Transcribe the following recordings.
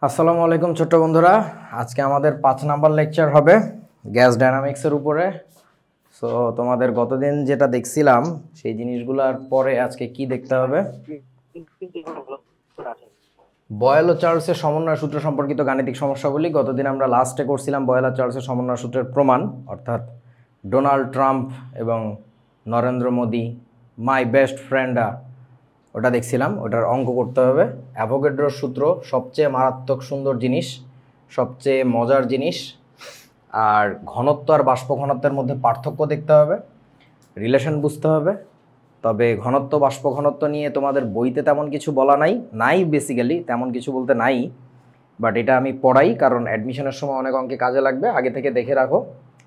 আসসালামু আলাইকুম ছোট্ট বন্ধুরা, আজকে আমাদের 5 নাম্বার লেকচার হবে গ্যাস ডায়নামিক্সের উপরে। সো তোমাদের গতদিন যেটা দেখছিলাম সেই জিনিসগুলোর পরে আজকে কি দেখতে হবে, বয়েল ও চার্লসের সমন্বয় সূত্র সম্পর্কিত গাণিতিক সমস্যাগুলি। গতদিন আমরা লাস্টে করছিলাম বয়েল ও চার্লসের সমন্বয় সূত্রের প্রমাণ, অর্থাৎ ডোনাল্ড ট্রাম্প এবং নরেন্দ্র মোদি মাই বেস্ট ফ্রেন্ডা, ওটা দেখছিলাম। ওটার অঙ্ক করতে হবে। অ্যাভোগাড্রোর সূত্র সবচেয়ে মারাত্মক সুন্দর জিনিস, সবচেয়ে মজার জিনিস। আর ঘনত্ব আর বাষ্প ঘনত্বের মধ্যে পার্থক্য দেখতে হবে, রিলেশন বুঝতে হবে। তবে ঘনত্ব বাষ্প ঘনত্ব নিয়ে তোমাদের বইতে তেমন কিছু বলা নাই বেসিক্যালি তেমন কিছু বলতে নাই, বাট এটা আমি পড়াই কারণ অ্যাডমিশনের সময় অনেক অঙ্কে কাজে লাগবে। আগে থেকে দেখে রাখো,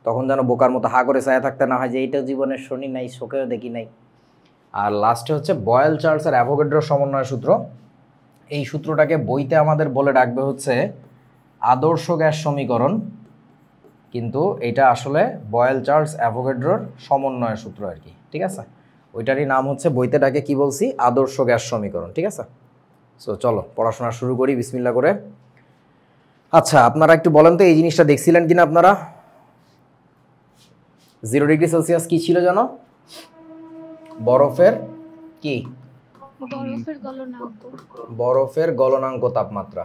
তখন যেন বোকার মতো হা করে চায়া থাকতে না হয় যে এইটা জীবনের শুনি নাই, চোখেও দেখি নাই। আর লাস্টে হচ্ছে বয়েল চার্লস আর অ্যাভোগাড্রোর সমন্বয় সূত্র। এই সূত্রটাকে বইতে আমাদের বলে ডাকবে হচ্ছে আদর্শ গ্যাস সমীকরণ, কিন্তু এটা আসলে বয়েল চার্লস অ্যাভোগাড্রোর সমন্বয় সূত্র আর কি। ঠিক আছে, ওইটারই নাম হচ্ছে বইতে ডাকে কি বলছি, আদর্শ গ্যাস সমীকরণ। ঠিক আছে, সো চলো পড়াশোনা শুরু করি বিসমিল্লাহ করে। আচ্ছা, আপনারা একটু বলেন তো এই জিনিসটা দেখছিলেন কিনা আপনারা? 0 ডিগ্রি সেলসিয়াস কি ছিল জানো? বরফের কি? বরফের গলনাঙ্ক তাপমাত্রা।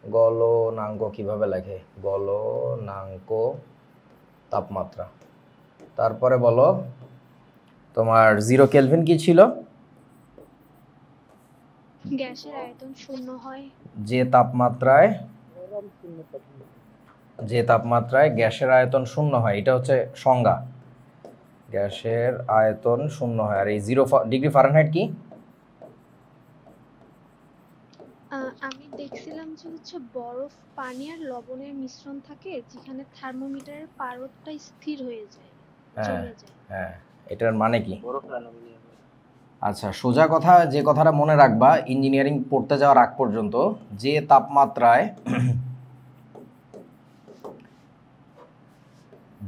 গলনাঙ্ক কিভাবে লেখে? গলনাঙ্ক তাপমাত্রা। তারপরে বলো তোমার 0 কেলভিন কি ছিল? গ্যাসের আয়তন শূন্য হয়। যে তাপমাত্রায় গ্যাসের আয়তন শূন্য হয়, এটা হচ্ছে সংজ্ঞা। গ্যাসের আয়তন শূন্য হয়। আর এই 0 ডিগ্রি ফারেনহাইট কি? আমি দেখছিলাম যে হচ্ছে বরফ, পানি আর লবণের মিশ্রণ থাকে যেখানে থার্মোমিটারের পারদটা স্থির হয়ে যায়, চলে যায়। হ্যাঁ, এটার মানে কি? আচ্ছা, সোজা কথা যে কথাটা মনে রাখবা ইঞ্জিনিয়ারিং পড়তে যাওয়ার আগ পর্যন্ত, যে তাপমাত্রায়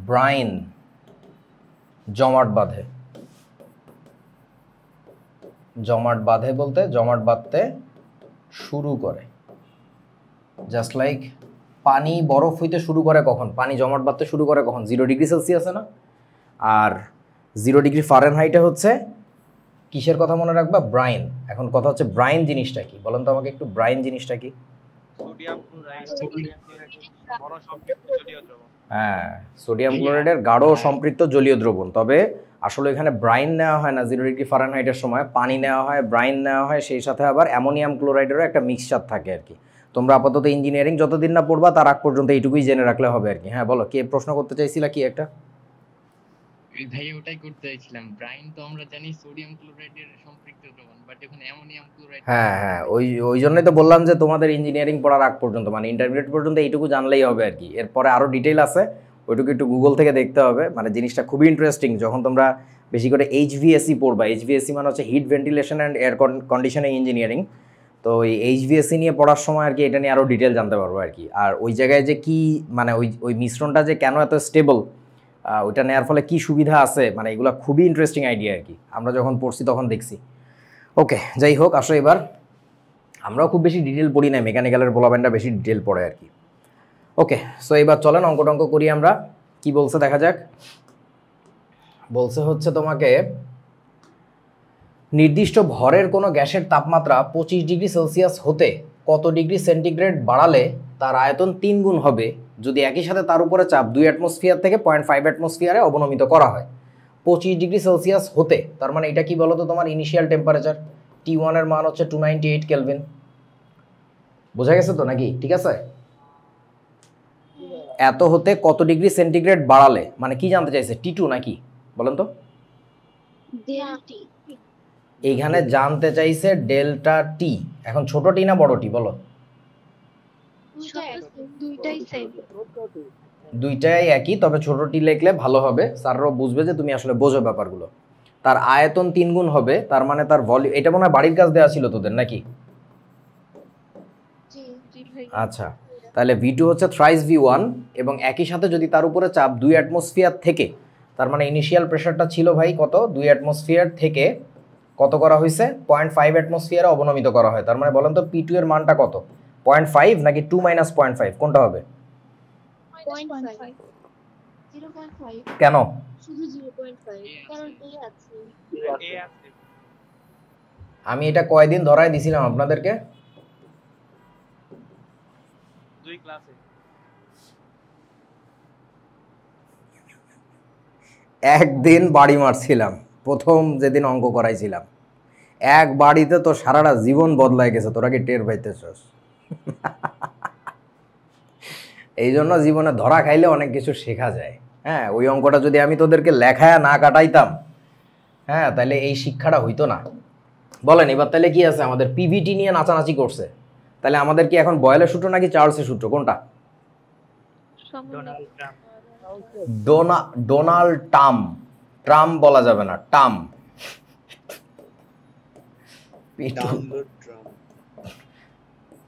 ব্রাইন জমাট বলতে জমাট বাঁধতে শুরু করে, জাস্ট লাইক পানি বরফ হইতে শুরু করে কখন? পানি জমাট বাঁধতে শুরু করে কখন? 0 ডিগ্রি সেলসিয়াসে না? আর 0 ডিগ্রি ফারেনহাইটে হচ্ছে কিসের কথা মনে রাখবা? ব্রাইন। এখন কথা হচ্ছে ব্রাইন জিনিসটা কি বলেন তো আমাকে একটু, ব্রাইন জিনিসটা কি? হ্যাঁ, সোডিয়াম ক্লোরাইডের গাঢ় সম্পৃক্ত জলীয় দ্রবণ। তবে আসলে এখানে ব্রাইন নেওয়া হয় না 0 ডিগ্রি ফারেনহাইটের সময়, পানি নেওয়া হয়, ব্রাইন নেওয়া হয়, সেই সাথে আবার অ্যামোনিয়াম ক্লোরাইডেরও একটা মিক্সচার থাকে আর কি। তোমরা আপাতত ইঞ্জিনিয়ারিং যতদিন না পড়বা তার আগ পর্যন্ত এইটুকুই জেনে রাখলে হবে আর কি। হ্যাঁ বলো, কে প্রশ্ন করতে চাইছিলা কি একটা? ভাই ওটাই করতে চাইছিলাম, ব্রাইন তো আমরা জানি সোডিয়াম ক্লোরাইডের সম্পৃক্ত দ্রবণ, বাট এখন অ্যামোনিয়াম ক্লোরাইড। হ্যাঁ, ওই জন্যই তো বললাম যে তোমাদের ইঞ্জিনিয়ারিং পড়ার আগ পর্যন্ত মানে ইন্টারমিডিয়েট পর্যন্ত এইটুকু জানলেই হবে আর কি। এরপরে আরও ডিটেইল আছে, ওইটুকু একটু গুগল থেকে দেখতে হবে। মানে জিনিসটা খুবই ইন্টারেস্টিং যখন তোমরা বেশি করে HVAC পড়বা। HVAC মানে হচ্ছে heat ventilation and air conditioning engineering. তো এই HVAC নিয়ে পড়ার সময় আর কি এটা নিয়ে আরও ডিটেল জানতে পারবো আর কি। আর ওই জায়গায় যে কি মানে ওই মিশ্রণটা যে কেন এত স্টেবল, ওইটা নেওয়ার ফলে কি সুবিধা আছে, মানে এগুলো খুবই ইন্টারেস্টিং আইডিয়া আর কি। আমরা যখন পড়ছি তখন দেখছি। ওকে, যাই হোক, আসো এবার আমরাও খুব বেশি ডিটেল পড়ি না, মেকানিক্যালের পোলাবেনটা বেশি ডিটেল পড়ে আর কি। ওকে, সো এবার চলেন অঙ্ক করি আমরা। কি বলছে দেখা যাক। বলছে হচ্ছে তোমাকে নির্দিষ্ট ভরের কোনো গ্যাসের তাপমাত্রা 25 ডিগ্রি সেলসিয়াস হতে কত ডিগ্রি সেন্টিগ্রেড বাড়ালে তার আয়তন 3 গুণ হবে যদি একই সাথে তার উপরে চাপ 2 অ্যাটমসফিয়ার থেকে 0.5 অ্যাটমসফিয়ারে অবনমিত করা হয়। 25 ডিগ্রি সেলসিয়াস হতে, তার মানে এটা কি বলো তো? তোমার ইনিশিয়াল টেম্পারেচার T1 এর মান হচ্ছে 298 কেলভিন। বোঝা গেছে তো নাকি? ঠিক আছে, এত হতে কত ডিগ্রি সেন্টিগ্রেড বাড়ালে, মানে কি জানতে চাইছে? T2 নাকি বলেন তো? এইখানে জানতে চাইছে ডেল্টা টি। এখন ছোট টি না বড় টি বলো? দুইটাই একই, তবে ছোট টি লিখলে ভালো হবে, স্যাররাও বুঝবে যে তুমি আসলে বোঝো ব্যাপারগুলো। তার আয়তন 3 গুণ হবে, তার মানে তার ভলিউম। এটা মনে হয় বাড়ির কাজ দেওয়া ছিল তোদের নাকি? আচ্ছা, তাহলে V2 হচ্ছে থ্রাইস V1 এবং একই সাথে যদি তার উপরে চাপ 2 অ্যাটমসফিয়ার থেকে, তার মানে ইনিশিয়াল প্রেশারটা ছিল ভাই কত? 2 অ্যাটমসফিয়ার থেকে কত করা হয়েছে? 0.5 অ্যাটমসফিয়ারে অবনমিত করা হয়। তার মানে বলেন তো P2 এর মানটা কত? 0.5 নাকি 2 মাইনাস 0.5 কোনটা হবে? 0.5 0.5 কেন? শুধু 0.5 কারণ এ আছে। আমি এটা কয়দিন ধরায় দিছিলাম আপনাদেরকে? 2 ক্লাসে। একদিন বাড়ি মারছিলাম প্রথম যেদিন অঙ্ক করাইছিলাম, এক বাড়িতে তো সারাটা জীবন বদলায় গেছে, তোরা কি টের পাইতেছস? এই জন্য জীবনে ধরা খাইলে অনেক কিছু শেখা যায়। হ্যাঁ, ওই অঙ্কটা যদি আমি তোদেরকে লেখায় না কাটাইতাম, হ্যাঁ, তাহলে এই শিক্ষাটা হইতো না। বলেন এবার তাহলে কি আছে, আমাদের পিভিটি নিয়ে নাচানাচি করছে, তাহলে আমাদের কি এখন বয়েলের সূত্র নাকি চার্লসের সূত্র কোনটা? ডোনাল্ড ট্রাম্প বলা যাবে না, টাম।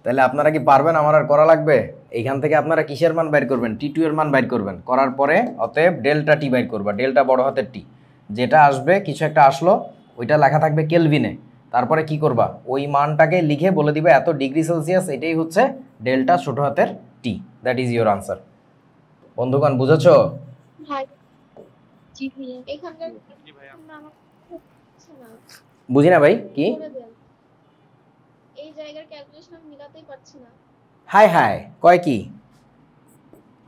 তাহলে আপনারা কি পারবেন? আমার আর করা লাগবে? এইখান থেকে আপনারা কিসের মান বাইর করবেন? টি টু এর মান বাইর করবেন, করার পরে অতএব ডেল্টা টি বাইর করবা, ডেল্টা বড় হাতের টি, যেটা আসবে কিছু একটা আসলো ওইটা লেখা থাকবে কেলভিনে, তারপরে কি করবা ওই মানটাকে লিখে বলে দিবে এত ডিগ্রি সেলসিয়াস, এটাই হচ্ছে ডেল্টা ছোট হাতের টি। That is your answer. বন্ধুগণ বুঝেছো? ভাই জি ভাইয়া এখানকার জি ভাইয়া। আমার হচ্ছে না, বুঝি না ভাই কি? করে দেন। এই জায়গার ক্যালকুলেশন আমি মিলাতেই পারছি না। হাই হাই কয় কি?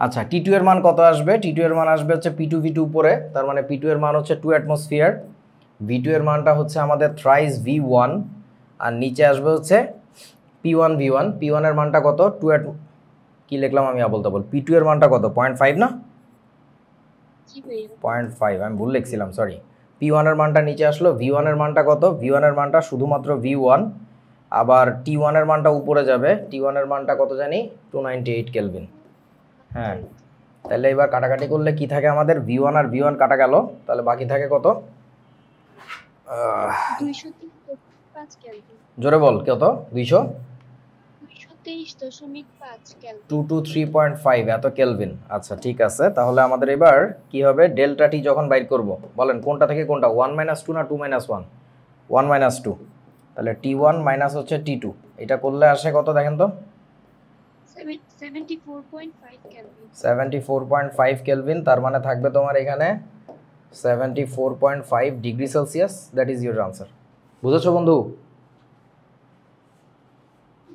আচ্ছা, টি টু এর মান কত আসবে? টি টু এর মান আসবে হচ্ছে পি টু ভি টু উপরে, তার মানে পি টু এর মান হচ্ছে 2 অ্যাটমসফিয়ার, ভি টু এর মানটা হচ্ছে আমাদের থ্রাইস ভি ওয়ান, আর নিচে আসবে হচ্ছে P one V one. P one এর মানটা কত? কি লিখলাম আমি আবল তাবল? পি টু এর মানটা কত? 0.5 না? জি ভাইয়া 0.5 আমি ভুল লিখছিলাম, সরি। পি ওয়ান এর মানটা নিচে আসলো, ভি ওয়ান এর মানটা কত? ভি ওয়ান এর মানটা শুধুমাত্র ভি ওয়ান, আবার টি ওয়ান এর মানটা উপরে যাবে, টি ওয়ান এর মানটা কত জানি? 298 কেলভিন। হ্যাঁ, তাহলে এবার কাটাকাটি করলে কি থাকে আমাদের? ভি ওয়ান আর ভি ওয়ান কাটা গেল, তাহলে বাকি থাকে কত? 223.5 কেলভিন। জোরে বল কত? 223.5 কেলভিন। 223.5 এত কেলভিন। আচ্ছা ঠিক আছে, তাহলে আমাদের এবার কি হবে? ডেল্টা টি যখন বাইর করব, বলেন কোনটা থেকে কোনটা? 1 মাইনাস 2 না 2 মাইনাস 1? 1 মাইনাস 2, তাহলে টি ওয়ান মাইনাস হচ্ছে টি টু, এটা করলে আসে কত দেখেন তো? 74.5 কেলভিন। 74.5 কেলভিন, তার মানে থাকবে তোমার এখানে 74.5 degree Celsius. That is your answer. বুঝেছো বন্ধু?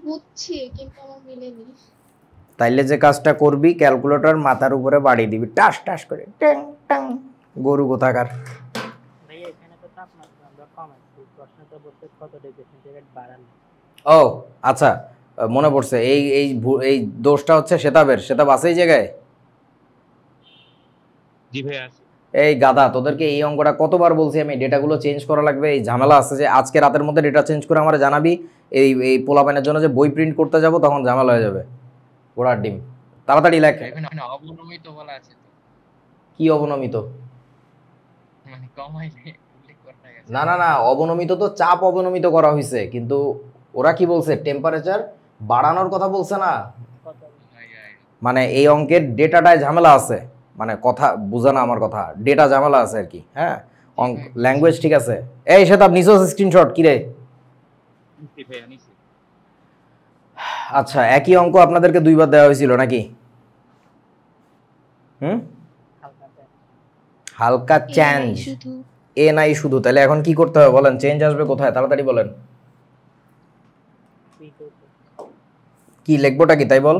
বুঝছি কিন্তু আমার মিলেনি। তাইলে যে কাজটা করবি, ক্যালকুলেটর মাথার উপরে বাড়িয়ে দিবি টাস টাস করে, ট্যাং ট্যাং, গরু কোথাকার। ভাই এখানে তো তাপমাত্রা আমরা কমাচ্ছি, প্রশ্নটা বলতে কত ডিগ্রি সেন্টিগ্রেড বাড়ানো। ও আচ্ছা, মনে পড়ছে, এই দোষটা হচ্ছে সেতাবের। সেতাব আছে এই জায়গায়? জি ভাইয়া আছে। এই গাধা, তোদেরকে এই অঙ্কটা কতবার বলছি আমি, ডেটাগুলো চেঞ্জ করা লাগবে। এই ঝামেলা আছে যে আজকে রাতের মধ্যে ডেটা চেঞ্জ করে আমার জানাবি। এই পোলাপানের জন্য যে বই প্রিন্ট করতে যাব তখন ঝামেলা হয়ে যাবে। ঘোড়ার ডিম, তাড়াতাড়ি লেখ। এখানে অবনমিত বলা আছে তো, কি অবনমিত? মানে কমাইলে উল্লেখ করা গেছে। না না না, অবনমিত তো চাপ অবনমিত করা হয়েছে, কিন্তু ওরা কি বলছে? টেম্পারেচার বাড়ানোর কথা বলছে না। মানে এই অঙ্কের ডেটাটায় ঝামেলা আছে, মানে কথা বুঝা না আমার কথা, ডেটা ঝামেলা আছে আর কি। হ্যাঁ, অঙ্ক ল্যাঙ্গুয়েজ ঠিক আছে। এই সেতাব নিচে স্ক্রিনশট কি রে? জি ভাইয়া নিছি। আচ্ছা, একই অঙ্ক আপনাদেরকে দুইবার দেওয়া হয়েছিল নাকি? হালকা চেঞ্জ, শুধু এ নাই শুধু। তাহলে এখন কি করতে হবে বলেন? চেঞ্জ আসবে কোথায়? তাড়াতাড়ি বলেন। কি লিখবোটা কি তাই বল?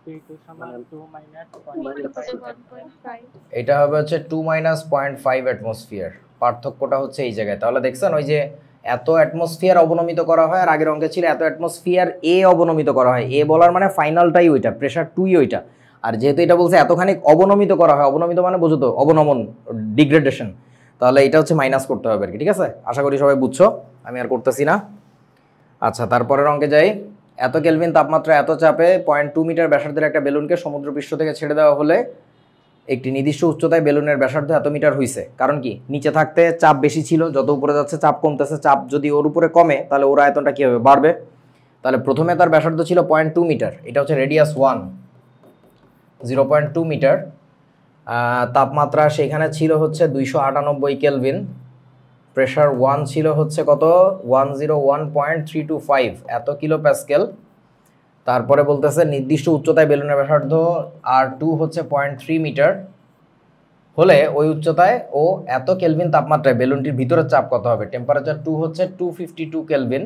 P2 সমান 2 মাইনাস 0.5। এটা হবে হচ্ছে 2 মাইনাস 0.5 অ্যাটমসফিয়ার। পার্থক্যটা হচ্ছে এই জায়গায়। তাহলে দেখছেন ওই যে এত অ্যাটমসফিয়ার অবনমিত করা হয়, আর আগের অঙ্কে ছিল এত অ্যাটমসফিয়ার এ অবনমিত করা হয়। এ বলার মানে ফাইনালটাই ওইটা, প্রেশার 2ই ওইটা। আর যেহেতু এটা বলছে এতখানি অবনমিত করা হয়, অবনমিত মানে বুঝো তো, অবনমন, ডিগ্রেডেশন, তাহলে এটা হচ্ছে মাইনাস করতে হবে আর কি। ঠিক আছে, আশা করি সবাই বুঝছো, আমি আর করতেছি না। আচ্ছা, তারপরের অঙ্কে যাই। এত কেলভিন তাপমাত্রা এত চাপে 0.2 মিটার ব্যাসার্ধের একটা বেলুনকে সমুদ্রপৃষ্ঠ থেকে ছেড়ে দেওয়া হলে একটি নির্দিষ্ট উচ্চতায় বেলুনের ব্যাসার্ধ এত মিটার হয়েছে। কারণ কি? নিচে থাকতে চাপ বেশি ছিল, যত উপরে যাচ্ছে চাপ কমতেছে। চাপ যদি ওর উপরে কমে তাহলে ওর আয়তনটা কী হবে? বাড়বে। তাহলে প্রথমে তার ব্যাসার্ধ ছিল 0.2 মিটার, এটা হচ্ছে রেডিয়াস 1, 0.2 মিটার। তাপমাত্রা সেখানে ছিল হচ্ছে 298 কেলভিন। প্রেশার 1 ছিল হচ্ছে কত? 101.325 এত কিলো প্যাসকেল। তারপরে বলতেছে নির্দিষ্ট উচ্চতায় বেলুনের ব্যাসার্ধ R2 হচ্ছে 0.3 মিটার হলে ওই উচ্চতায় ও এত কেলভিন তাপমাত্রায় বেলুনটির ভিতরের চাপ কত হবে? টেম্পারেচার 2 হচ্ছে 252 কেলভিন।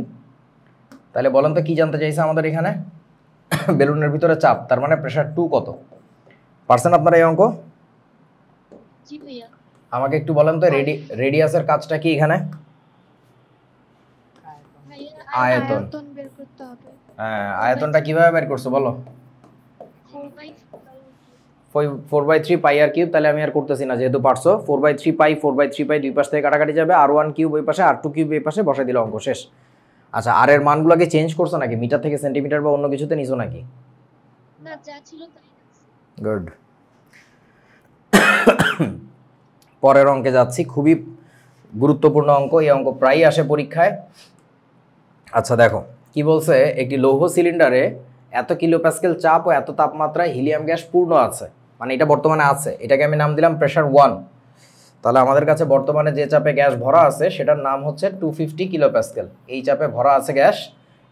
তাহলে বলেন তো কি জানতে চাইছে আমাদের এখানে? বেলুনের ভিতরে চাপ, তার মানে প্রেসার 2 কত? পারছেন আপনারা এই অঙ্ক? জি ভাইয়া। আমাকে একটু বলেন তো রেডিয়াসের কাজটা কি এখানে? ভাইয়া আয়তন। আয়তন বের করতে হবে। হ্যাঁ, আয়তনটা কিভাবে বের করছো বলো? 4/3 পাই আর কিউব। তাহলে আমি আর করতেছি না, যেহেতু পারছো। 4/3 পাই 4/3 পাই দুই পাশ থেকে কাটাকাটি যাবে, R1 কিউব ওই পাশে, R2 কিউব এই পাশে, বসাই দিলে অঙ্ক শেষ। আচ্ছা, আর এর মানগুলোকে চেঞ্জ করছো নাকি? মিটার থেকে সেন্টিমিটার বা অন্য কিছুতে নিছো নাকি? না, যা ছিল তাই আছে। গুড। পরের অঙ্কে যাচ্ছি, খুবই গুরুত্বপূর্ণ অঙ্ক। এই অঙ্ক প্রায়ই আসে পরীক্ষায়। আচ্ছা দেখো কি বলছে, একটি লৌহ সিলিন্ডারে এত কিলোপ্যাসকেল চাপ ও এত তাপমাত্রায় হিলিয়াম গ্যাস পূর্ণ আছে, মানে এটা বর্তমানে আছে, এটাকে আমি নাম দিলাম প্রেসার 1। তাহলে আমাদের কাছে বর্তমানে যে চাপে গ্যাস ভরা আছে সেটার নাম হচ্ছে 250 কিলোপ্যাসকেল। এই চাপে ভরা আছে গ্যাস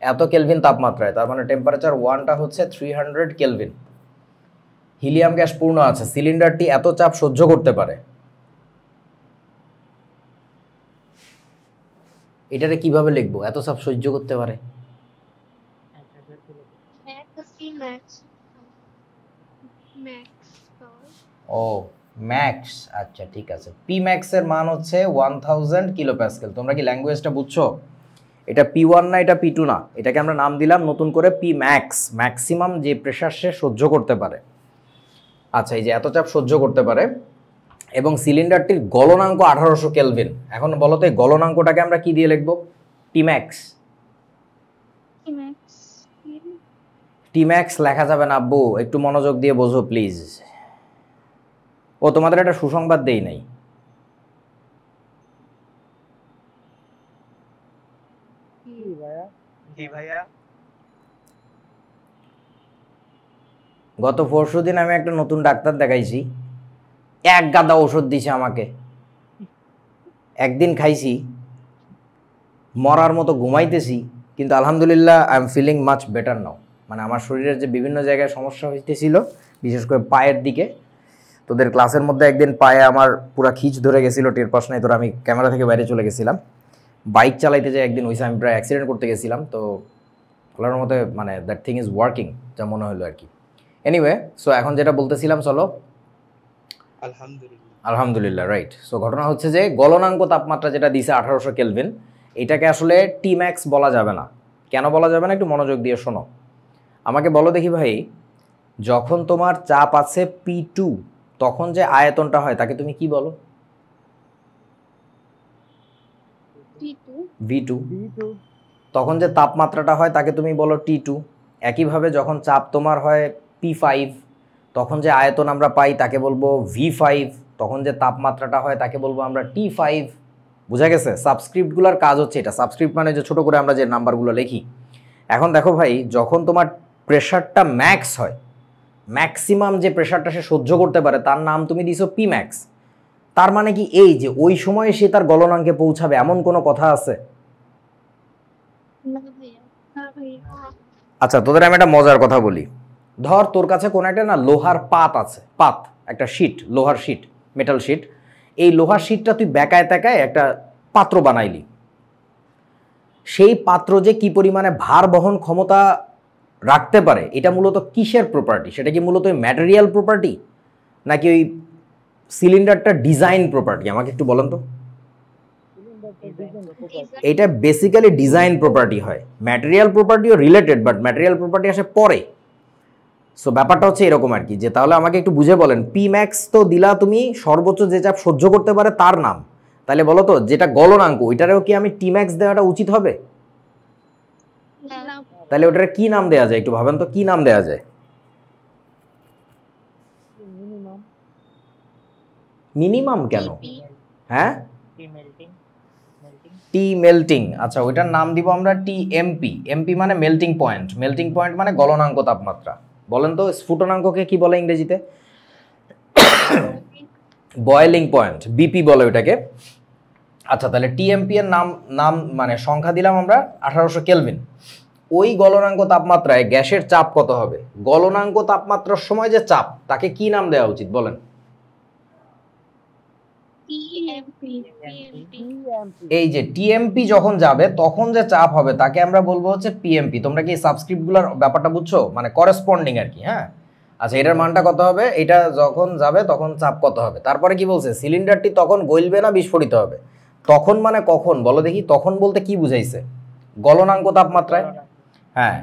এত কেলভিন তাপমাত্রায়, তার মানে টেম্পারেচার 1টা হচ্ছে 300 কেলভিন। হিলিয়াম গ্যাস পূর্ণ আছে, সিলিন্ডারটি এত চাপ সহ্য করতে পারে। এটারে কিভাবে লিখবো? এত চাপ সহ্য করতে পারে। 1000 কিলো। ম্যাক্স ম্যাক্স পাওয়ার। ও ম্যাক্স, আচ্ছা ঠিক আছে। পি ম্যাক্সের মান হচ্ছে 1000 কিলোপ্যাসকেল। তোমরা কি ল্যাঙ্গুয়েজটা বুঝছো? এটা P1 না, এটা P2 না, এটাকে আমরা নাম দিলাম নতুন করে পি ম্যাক্স, ম্যাক্সিমাম যে প্রেসার সে সহ্য করতে পারে। আচ্ছা, এই যে এত চাপ সহ্য করতে পারে এবং সিলিন্ডারটির গলনাঙ্ক 1800 কেলভিন। এখন বলো তো এই গলনাঙ্কটাকে আমরা কি দিয়ে লিখবো? টি ম্যাক্স। ম্যাক্স টি ম্যাক্স লেখা যাবে না আব্বু, একটু মনোযোগ দিয়ে বোঝো প্লিজ। ও তোমাদের একটা সুসংবাদ দেই নাই, কি ভাইয়া? জি ভাইয়া। গত পরশুদিন আমি একটা নতুন ডাক্তার দেখাইছি, এক গাদা ওষুধ দিছে আমাকে। একদিন খাইছি, মরার মতো ঘুমাইতেছি, কিন্তু আলহামদুলিল্লাহ I am feeling much better now. মানে আমার শরীরের যে বিভিন্ন জায়গায় সমস্যা হইতেছিল, বিশেষ করে পায়ের দিকে, তোদের ক্লাসের মধ্যে একদিন পায়ে আমার পুরা খিচ ধরে গেছিল, টের পাস নাই তোরা, আমি ক্যামেরা থেকে বাইরে চলে গেছিলাম। বাইক চালাইতে যে একদিন হয়েছে, আমি প্রায় অ্যাক্সিডেন্ট করতে গেছিলাম। তো আল্লাহর মতে মানে দ্যাট থিং ইজ ওয়ার্কিং, যা মনে হলো আর কি। এনিওয়ে, সো এখন যেটা বলতেছিলাম, চলো। আলহামদুলিল্লাহ, রাইট। সো ঘটনা হচ্ছে যে গলনাঙ্ক তাপমাত্রা যেটা দিছে 1800 কেলভিন, এটাকে আসলে টি ম্যাক্স বলা যাবে না। কেন বলা যাবে না? একটু মনোযোগ দিয়ে শোনো। আমাকে বলো দেখি ভাই, যখন তোমার চাপ আছে P2, তখন যে আয়তনটা হয় তাকে তুমি কি বলো? V2। তখন যে তাপমাত্রাটা হয় তাকে তুমি বলো T2। একইভাবে যখন চাপ তোমার হয় P5, তখন যে আয়তন আমরা পাই তাকে বলবো V5। তখন যে তাপমাত্রাটা হয় তাকে বলবো আমরা T5। বুঝা গেছে? সাবস্ক্রিপ্টগুলোর কাজ হচ্ছে এটা। সাবস্ক্রিপ্ট মানে যে ছোট করে আমরা যে নাম্বারগুলো লিখি। এখন দেখো ভাই, যখন তোমার প্রেশারটা ম্যাক্স হয়, ম্যাক্সিমাম যে প্রেশারটা সে সহ্য করতে পারে, তার নাম তুমি দিছো পি ম্যাক্স। তার মানে কি এই যে ওই সময়ে সে তার গলনাঙ্কে পৌঁছাবে এমন কোনো কথা আছে? না ভাইয়া। হ্যাঁ ভাইয়া। আচ্ছা, তোদের আমি একটা মজার কথা বলি। ধর তোর কাছে কোনো একটা না লোহার পাত আছে, পাত, একটা শিট, লোহার শিট, মেটাল শিট। এই লোহার শিটটা তুই বেকায় তেকায় একটা পাত্র বানাইলি। সেই পাত্র যে কি পরিমাণে ভার বহন ক্ষমতা রাখতে পারে, এটা মূলত কিসের প্রপার্টি? সেটা কি মূলত ম্যাটেরিয়াল প্রপার্টি নাকি ওই সিলিন্ডারটা ডিজাইন প্রপার্টি? আমাকে একটু বলেন তো। এটা বেসিক্যালি ডিজাইন প্রপার্টি হয়। ম্যাটেরিয়াল প্রপার্টিও রিলেটেড, বাট ম্যাটেরিয়াল প্রপার্টি আসে পরে। সো ব্যাপারটা হচ্ছে এরকম আর কি, যে তাহলে আমাকে একটু বুঝে বলেন, পি ম্যাক্স তো দিলা তুমি সর্বোচ্চ যে চাপ সহ্য করতে পারে তার নাম, তাহলে বলো তো যেটা গলনাঙ্ক ওইটারেও কি আমি টি ম্যাক্স দেওয়াটা উচিত হবে? না, তাহলে ওটার কি নাম দেওয়া যায় একটু ভাবেন তো, কি নাম দেওয়া যায়? মিনিমাম কেন? হ্যাঁ, টি মেল্টিং। আচ্ছা, ওইটার নাম দিব আমরা TMP। এমপি মানে মেল্টিং পয়েন্ট, মেল্টিং পয়েন্ট মানে গলনাঙ্ক তাপমাত্রা। বলেন তো স্ফুটনাঙ্ককে কি বলে ইংরেজিতে? বয়েলিং পয়েন্ট, বিপি বলে ওইটাকে। আচ্ছা, তাহলে টিএমপি এর নাম মানে সংখ্যা দিলাম আমরা 1800 কেলভিন। ওই গলনাঙ্ক তাপমাত্রায় গ্যাসের চাপ কত হবে? গলনাঙ্ক তাপমাত্রার সময় যে চাপ, তাকে কি নাম দেওয়া উচিত বলেন? পিএমপি এই যে টিএমপি যখন যাবে তখন যে চাপ হবে তাকে আমরা বলবো হচ্ছে পিএমপি। তোমরা কি সাবস্ক্রিপ্টগুলোর ব্যাপারটা বুঝছো? মানে করেসপন্ডিং আর কি। হ্যাঁ, আচ্ছা, এটার মানটা কত হবে? এটা যখন যাবে তখন চাপ কত হবে? তারপরে কি বলছে? সিলিন্ডারটি তখন গলবে না বিস্ফোরিত হবে। তখন মানে কখন বলো দেখি? তখন বলতে কি বুঝাইছে? গলনাঙ্ক তাপমাত্রায়। হ্যাঁ,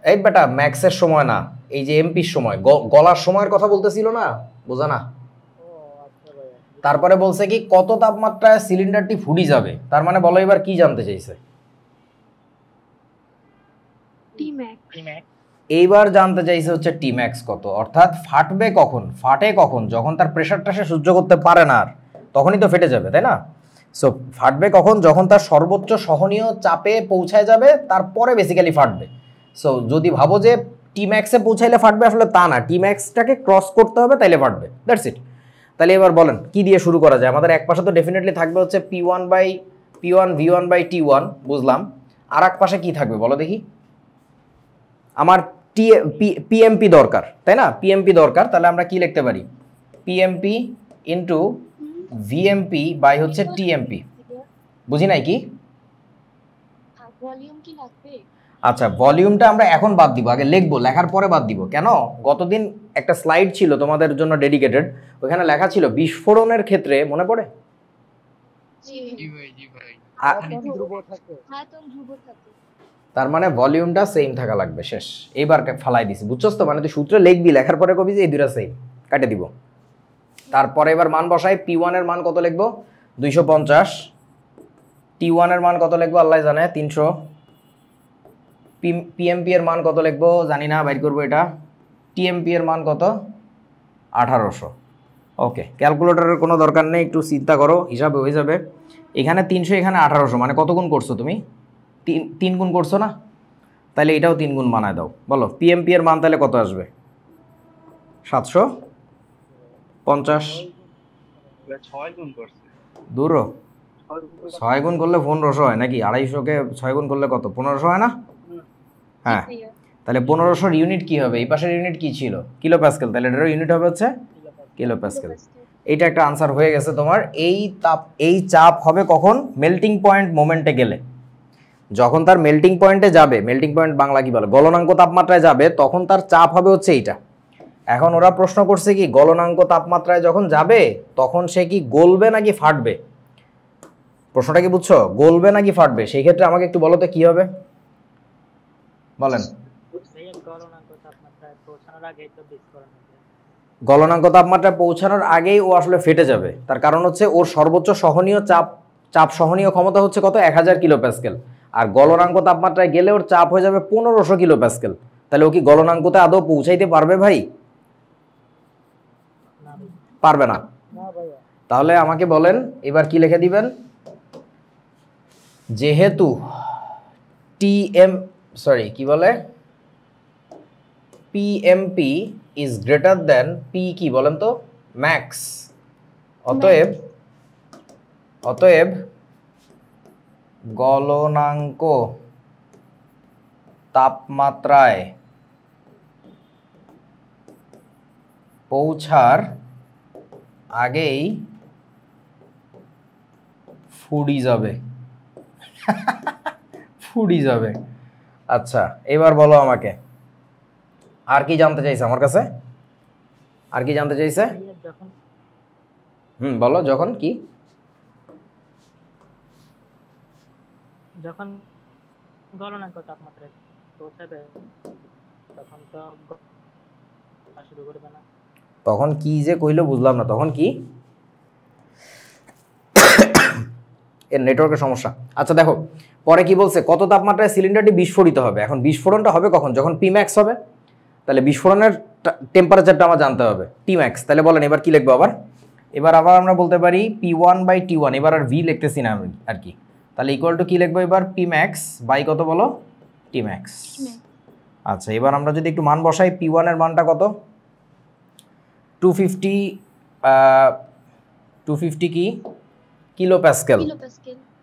এই বেটা ম্যাক্সের সময় না, এই যে এমপির সময়, গলার সময়ের কথা বলতেছিল না, বোঝা না? ও আচ্ছা ভাইয়া। তারপরে বলছে কি কত তাপমাত্রায় সিলিন্ডারটি ফুডি যাবে, তার মানে বলো এবার কি জানতে চাইছে? টিম্যাক্স এইবার জানতে চাইছে হচ্ছে টিম্যাক্স কত, অর্থাৎ ফাটবে কখন, ফাটে কখন, যখন তার প্রেশারটা সে সহ্য করতে পারে না আর, তখনই তো ফেটে যাবে, তাই না? সো ফাটবে কখন? যখন তার সর্বোচ্চ সহনীয় চাপে পৌঁছায় যাবে, তারপরে বেসিক্যালি ফাটবে। সো যদি ভাবো যে টিম্যাক্সে পৌঁছাইলে ফাটবে, আসলে তা না, টিম্যাক্সটাকে ক্রস করতে হবে তাইলে ফাটবে, দ্যাটস ইট। তাহলে এবার বলেন কি দিয়ে শুরু করা যায়? আমাদের এক পাশে তো ডেফিনেটলি থাকবে হচ্ছে P1 V1/T1, বুঝলাম। আর এক পাশে কি থাকবে বলো দেখি? আমার পিএমপি দরকার, তাই না? পিএমপি দরকার, তাহলে আমরা কি লিখতে পারি? পিএমপি ইন্টু ভিএমপি বাই হচ্ছে টিএমপি। বুঝি নাই কি? ভলিউম কি লাগবে? আচ্ছা, ভলিউমটা আমরা এখন বাদ দিব, আগে লিখবো, লেখার পরে বাদ দিব। কেন? গতদিন একটা স্লাইড ছিল তোমাদের জন্য ডেডিকেটেড, ওখানে লেখা ছিল বিস্ফোরণের ক্ষেত্রে, মনে পড়ে? জি জি ভাই, জি ভাই। ধ্রুব থাকে। আয়তন ধ্রুব থাকে। তার মানে ভলিউমটা সেম থাকা লাগবে, শেষ। এইবার ফালাই দিছি, বুঝছস তো? মানে তুই সূত্রে লিখবি, লেখার পরে কবি যে এই দুইটা সেম, কাটে দিব। তারপরে এবার মান বসাই। P1 এর মান কত লিখবো? 250। T1 এর মান কত লিখবো আল্লাহ জানে, 300। পিএমপি এর মান কত লিখবো জানি না, বাইর করবো এটা। টিএমপি এর মান কত? 1800। ওকে, ক্যালকুলেটরের কোনো দরকার নেই, একটু চিন্তা করো, হিসাবে হয়ে যাবে। এখানে 300, এখানে 1800, মানে কত গুণ করছো তুমি? তিন গুণ করছো না? তাহলে এটাও 3 গুণ বানায় দাও। বলো পিএমপি এর মান তাহলে কত আসবে? 750। 6 গুণ করছে। দূর, 6 গুণ করলে 1500 হয় নাকি? 250কে 6 গুণ করলে কত? 1500 হয় না? হ্যাঁ, তাহলে 1500 ইউনিট কি হবে? এই পাশের ইউনিট কি ছিল? কিলো প্যাসকেল, তাহলে এটারও ইউনিট হবে হচ্ছে কিলো প্যাসকেল। এইটা একটা আনসার হয়ে গেছে তোমার। এই চাপ হবে কখন? মেল্টিং পয়েন্ট মোমেন্টে গেলে, যখন তার মেল্টিং পয়েন্টে যাবে, মেল্টিং পয়েন্ট বাংলা কি বলে, গলনাঙ্ক তাপমাত্রায় যাবে, তখন তার চাপ হবে হচ্ছে এইটা। এখন ওরা প্রশ্ন করছে কি গলনাঙ্ক তাপমাত্রায় যখন যাবে তখন সে কি গলবে নাকি ফাটবে? প্রশ্নটা কি বুঝছো? গলবে নাকি ফাটবে? সেই ক্ষেত্রে আমাকে একটু বলো তো কি হবে, বলেন। ভাইয়া গলনাঙ্ক তাপমাত্রায় পৌঁছানোর আগেই তো বিস্ফোরণ হবে। গলনাঙ্ক তাপমাত্রায় পৌঁছানোর আগেই ও আসলে ফেটে যাবে, তার কারণ হচ্ছে ওর সর্বোচ্চ সহনীয় চাপ সহনীয় ক্ষমতা হচ্ছে কত? 1000 কিলো প্যাসকেল। আর গলনাঙ্ক তাপমাত্রায় গেলে ওর চাপ হয়ে যাবে 1500 কিলো প্যাসকেল। তাহলে ও কি গলনাঙ্কতে আদৌ পৌঁছাইতে পারবে ভাই? না ভাই, পারবে না। না ভাইয়া। তাহলে আমাকে বলেন এবার কি লিখে দিবেন? যেহেতু কি বলে, PMP is greater than P, কি বলেন তো, ম্যাক্স। অতএব গলনাঙ্ক তাপমাত্রায় পৌঁছার আগেই ফুডি যাবে। ফুডি যাবে। আচ্ছা, এবার বলো আমাকে আর কি জানতে চাইছে আমার কাছে? আর কি জানতে চাইছে? ভাইয়া বলো, যখন কি? যখন গলনাঙ্ক তাপমাত্রায় পৌঁছাবে তখন তো শুরু করবে না। তখন কি যে কইলো বুঝলাম না, তখন কি? এর নেটওয়ার্কের সমস্যা। আচ্ছা দেখো, পরে কি বলছে? কত তাপমাত্রায় সিলিন্ডারটি বিস্ফোরিত হবে। এখন বিস্ফোরণটা হবে কখন? যখন পিম্যাক্স হবে। তাহলে বিস্ফোরণের টেম্পারেচারটা আমার জানতে হবে, টিম্যাক্স। তাহলে বলেন এবার কি লিখবো আবার? এবার আমরা বলতে পারি P1/T1, এবার আর ভি লিখতেছি না আর কি। তাহলে ইকুয়াল টু কি লিখবো এবার? Pmax বাই কত বলো? Tmax। আচ্ছা, এবার আমরা যদি একটু মান বসাই, P1 এর মানটা কত? 250 কি কিলো প্যাসকেল।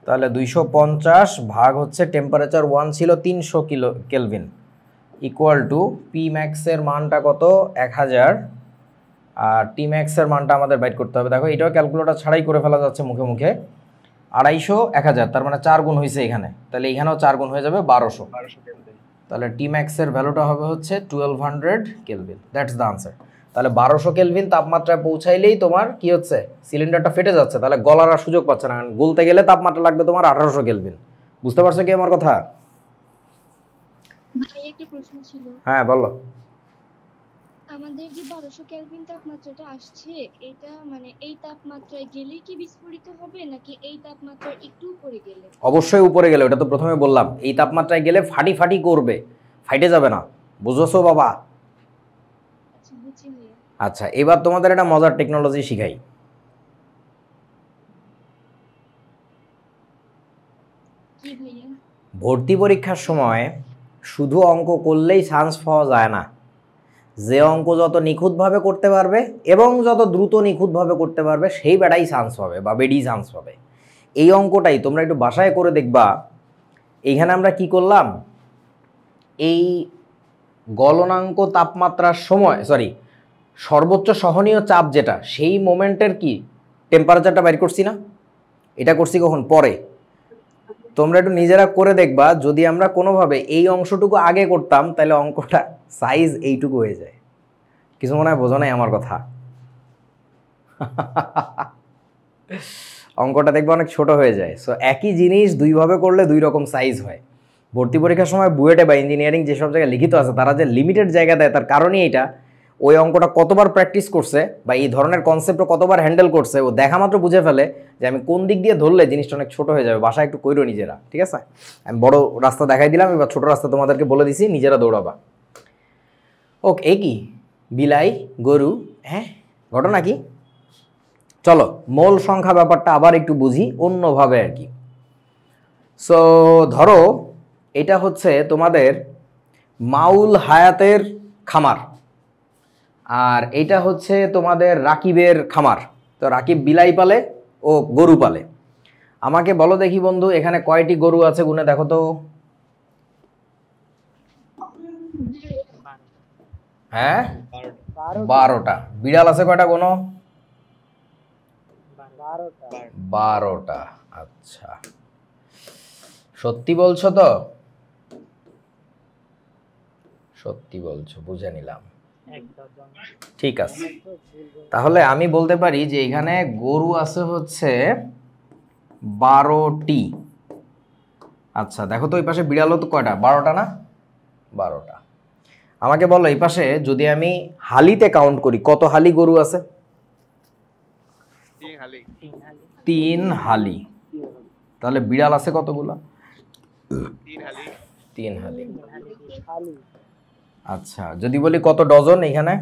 তাহলে 250 ভাগ হচ্ছে টেম্পারেচার 1 ছিল 300 kilo kelvin equal to P ম্যাক্সের মানটা কত 1000 আর টি ম্যাক্সের মানটা আমাদের বাইট করতে হবে। দেখো এটাও ক্যালকুলেটর ছাড়াই করে ফেলা যাচ্ছে মুখে মুখে। 250 1000 তার মানে 4 গুণ হয়েছে এখানে, তাহলে এখানেও 4 গুণ হয়ে যাবে 1200। তাহলে টি ম্যাক্সের ভ্যালুটা হবে হচ্ছে 1200 কেলভিন। That's the answer. তাহলে 1200 কেলভিন তাপমাত্রায় পৌঁছাইলেই তোমার কি হচ্ছে সিলিন্ডারটা ফেটে যাচ্ছে, তাহলে গলার আর সুযোগ পাচ্ছে না, কারণ গলতে গেলে তাপমাত্রা লাগবে তোমার 1800 কেলভিন। বুঝতে পারছো কি আমার কথা? ভাই একটা প্রশ্ন ছিল, হ্যাঁ বলো। আমাদের যে 1200 কেলভিন তাপমাত্রাটা আসছে, এটা মানে এই তাপমাত্রায় গেলে কি বিস্ফোরিত হবে নাকি এই তাপমাত্রার একটু উপরে গেলে? অবশ্যই উপরে গেলে, ওটা তো প্রথমে বললাম, এই তাপমাত্রায় গেলে ফাটি ফাটি করবে, ফাইটে যাবে না। বুঝছো বাবা? আচ্ছা বুঝিনি। আচ্ছা এবার তোমাদের একটা মজার টেকনোলজি শিখাই। কি ভাইয়া? ভর্তি পরীক্ষার সময় শুধু অঙ্ক করলেই চান্স পাওয়া যায় না। যে অঙ্ক যত নিখুঁতভাবে করতে পারবে এবং যত দ্রুত নিখুঁতভাবে করতে পারবে সেই বেটাই চান্স পাবে বা বেডি চান্স পাবে। এই অঙ্কটাই তোমরা একটু বাসায় করে দেখবা। এইখানে আমরা কি করলাম, এই গলনাঙ্ক তাপমাত্রার সময় সর্বোচ্চ সহনীয় চাপ যেটা, সেই মোমেন্টের কি টেম্পারেচারটা বাইর করছি না? এটা করছি কখন? পরে। তোমরা একটু নিজেরা করে দেখবা, যদি আমরা কোনোভাবে এই অংশটুকু আগে করতাম তাহলে অঙ্কটা সাইজ এইটুকু হয়ে যায়। কিছু মনে হয় বোঝো নাই আমার কথা? অঙ্কটা দেখবে অনেক ছোট হয়ে যায়। সো একই জিনিস দুইভাবে করলে দুই রকম সাইজ হয়। ভর্তি পরীক্ষার সময় বুয়েটে বা ইঞ্জিনিয়ারিং যেসব জায়গায় লিখিত আছে তারা যে লিমিটেড জায়গা দেয় তার কারণেই এটা। ওই অঙ্কটা কতবার প্র্যাকটিস করছে বা এই ধরনের কনসেপ্টও কতবার হ্যান্ডেল করছে, ও দেখা মাত্র বুঝে ফেলে যে আমি কোন দিক দিয়ে ধরলে জিনিসটা অনেক ছোট হয়ে যাবে। বাসায় একটু কইরো নিজেরা, ঠিক আছে? আমি বড় রাস্তা দেখাই দিলাম, এবার ছোট রাস্তা তোমাদেরকে বলে দিছি, নিজেরা দৌড়াবা। ওকে, এ কি বিলাই গরু, হ্যাঁ ঘটনা কি? চলো মোল সংখ্যা ব্যাপারটা আবার একটু বুঝি অন্যভাবে আর কি। সো ধরো এটা হচ্ছে তোমাদের মাউল হায়াতের খামার, আর এটা হচ্ছে তোমাদের রাকিবের খামার। তো রাকিব বিলাই পালে ও গরু পালে। আমাকে বলো দেখি বন্ধু, এখানে কয়টি গরু আছে গুনে দেখো তো। হ্যাঁ 12টা। বিড়াল আছে কয়টা গোনো? 12টা। আচ্ছা সত্যি বলছো তো? সত্যি বলছো, বুঝে নিলাম। ঠিক আছে, তাহলে আমি বলতে পারি যে এখানে গরু আছে হচ্ছে 12টি। আচ্ছা দেখো তো এই পাশে বিড়ালও তো কয়টা? 12টা না? 12টা। আমাকে বলো এই পাশে যদি আমি হালিতে কাউন্ট করি কত হালি গরু আছে? 3 হালি। তাহলে বিড়াল আছে কতগুলো? 3 হালি। আচ্ছা যদি বলি কত ডজন এখানে?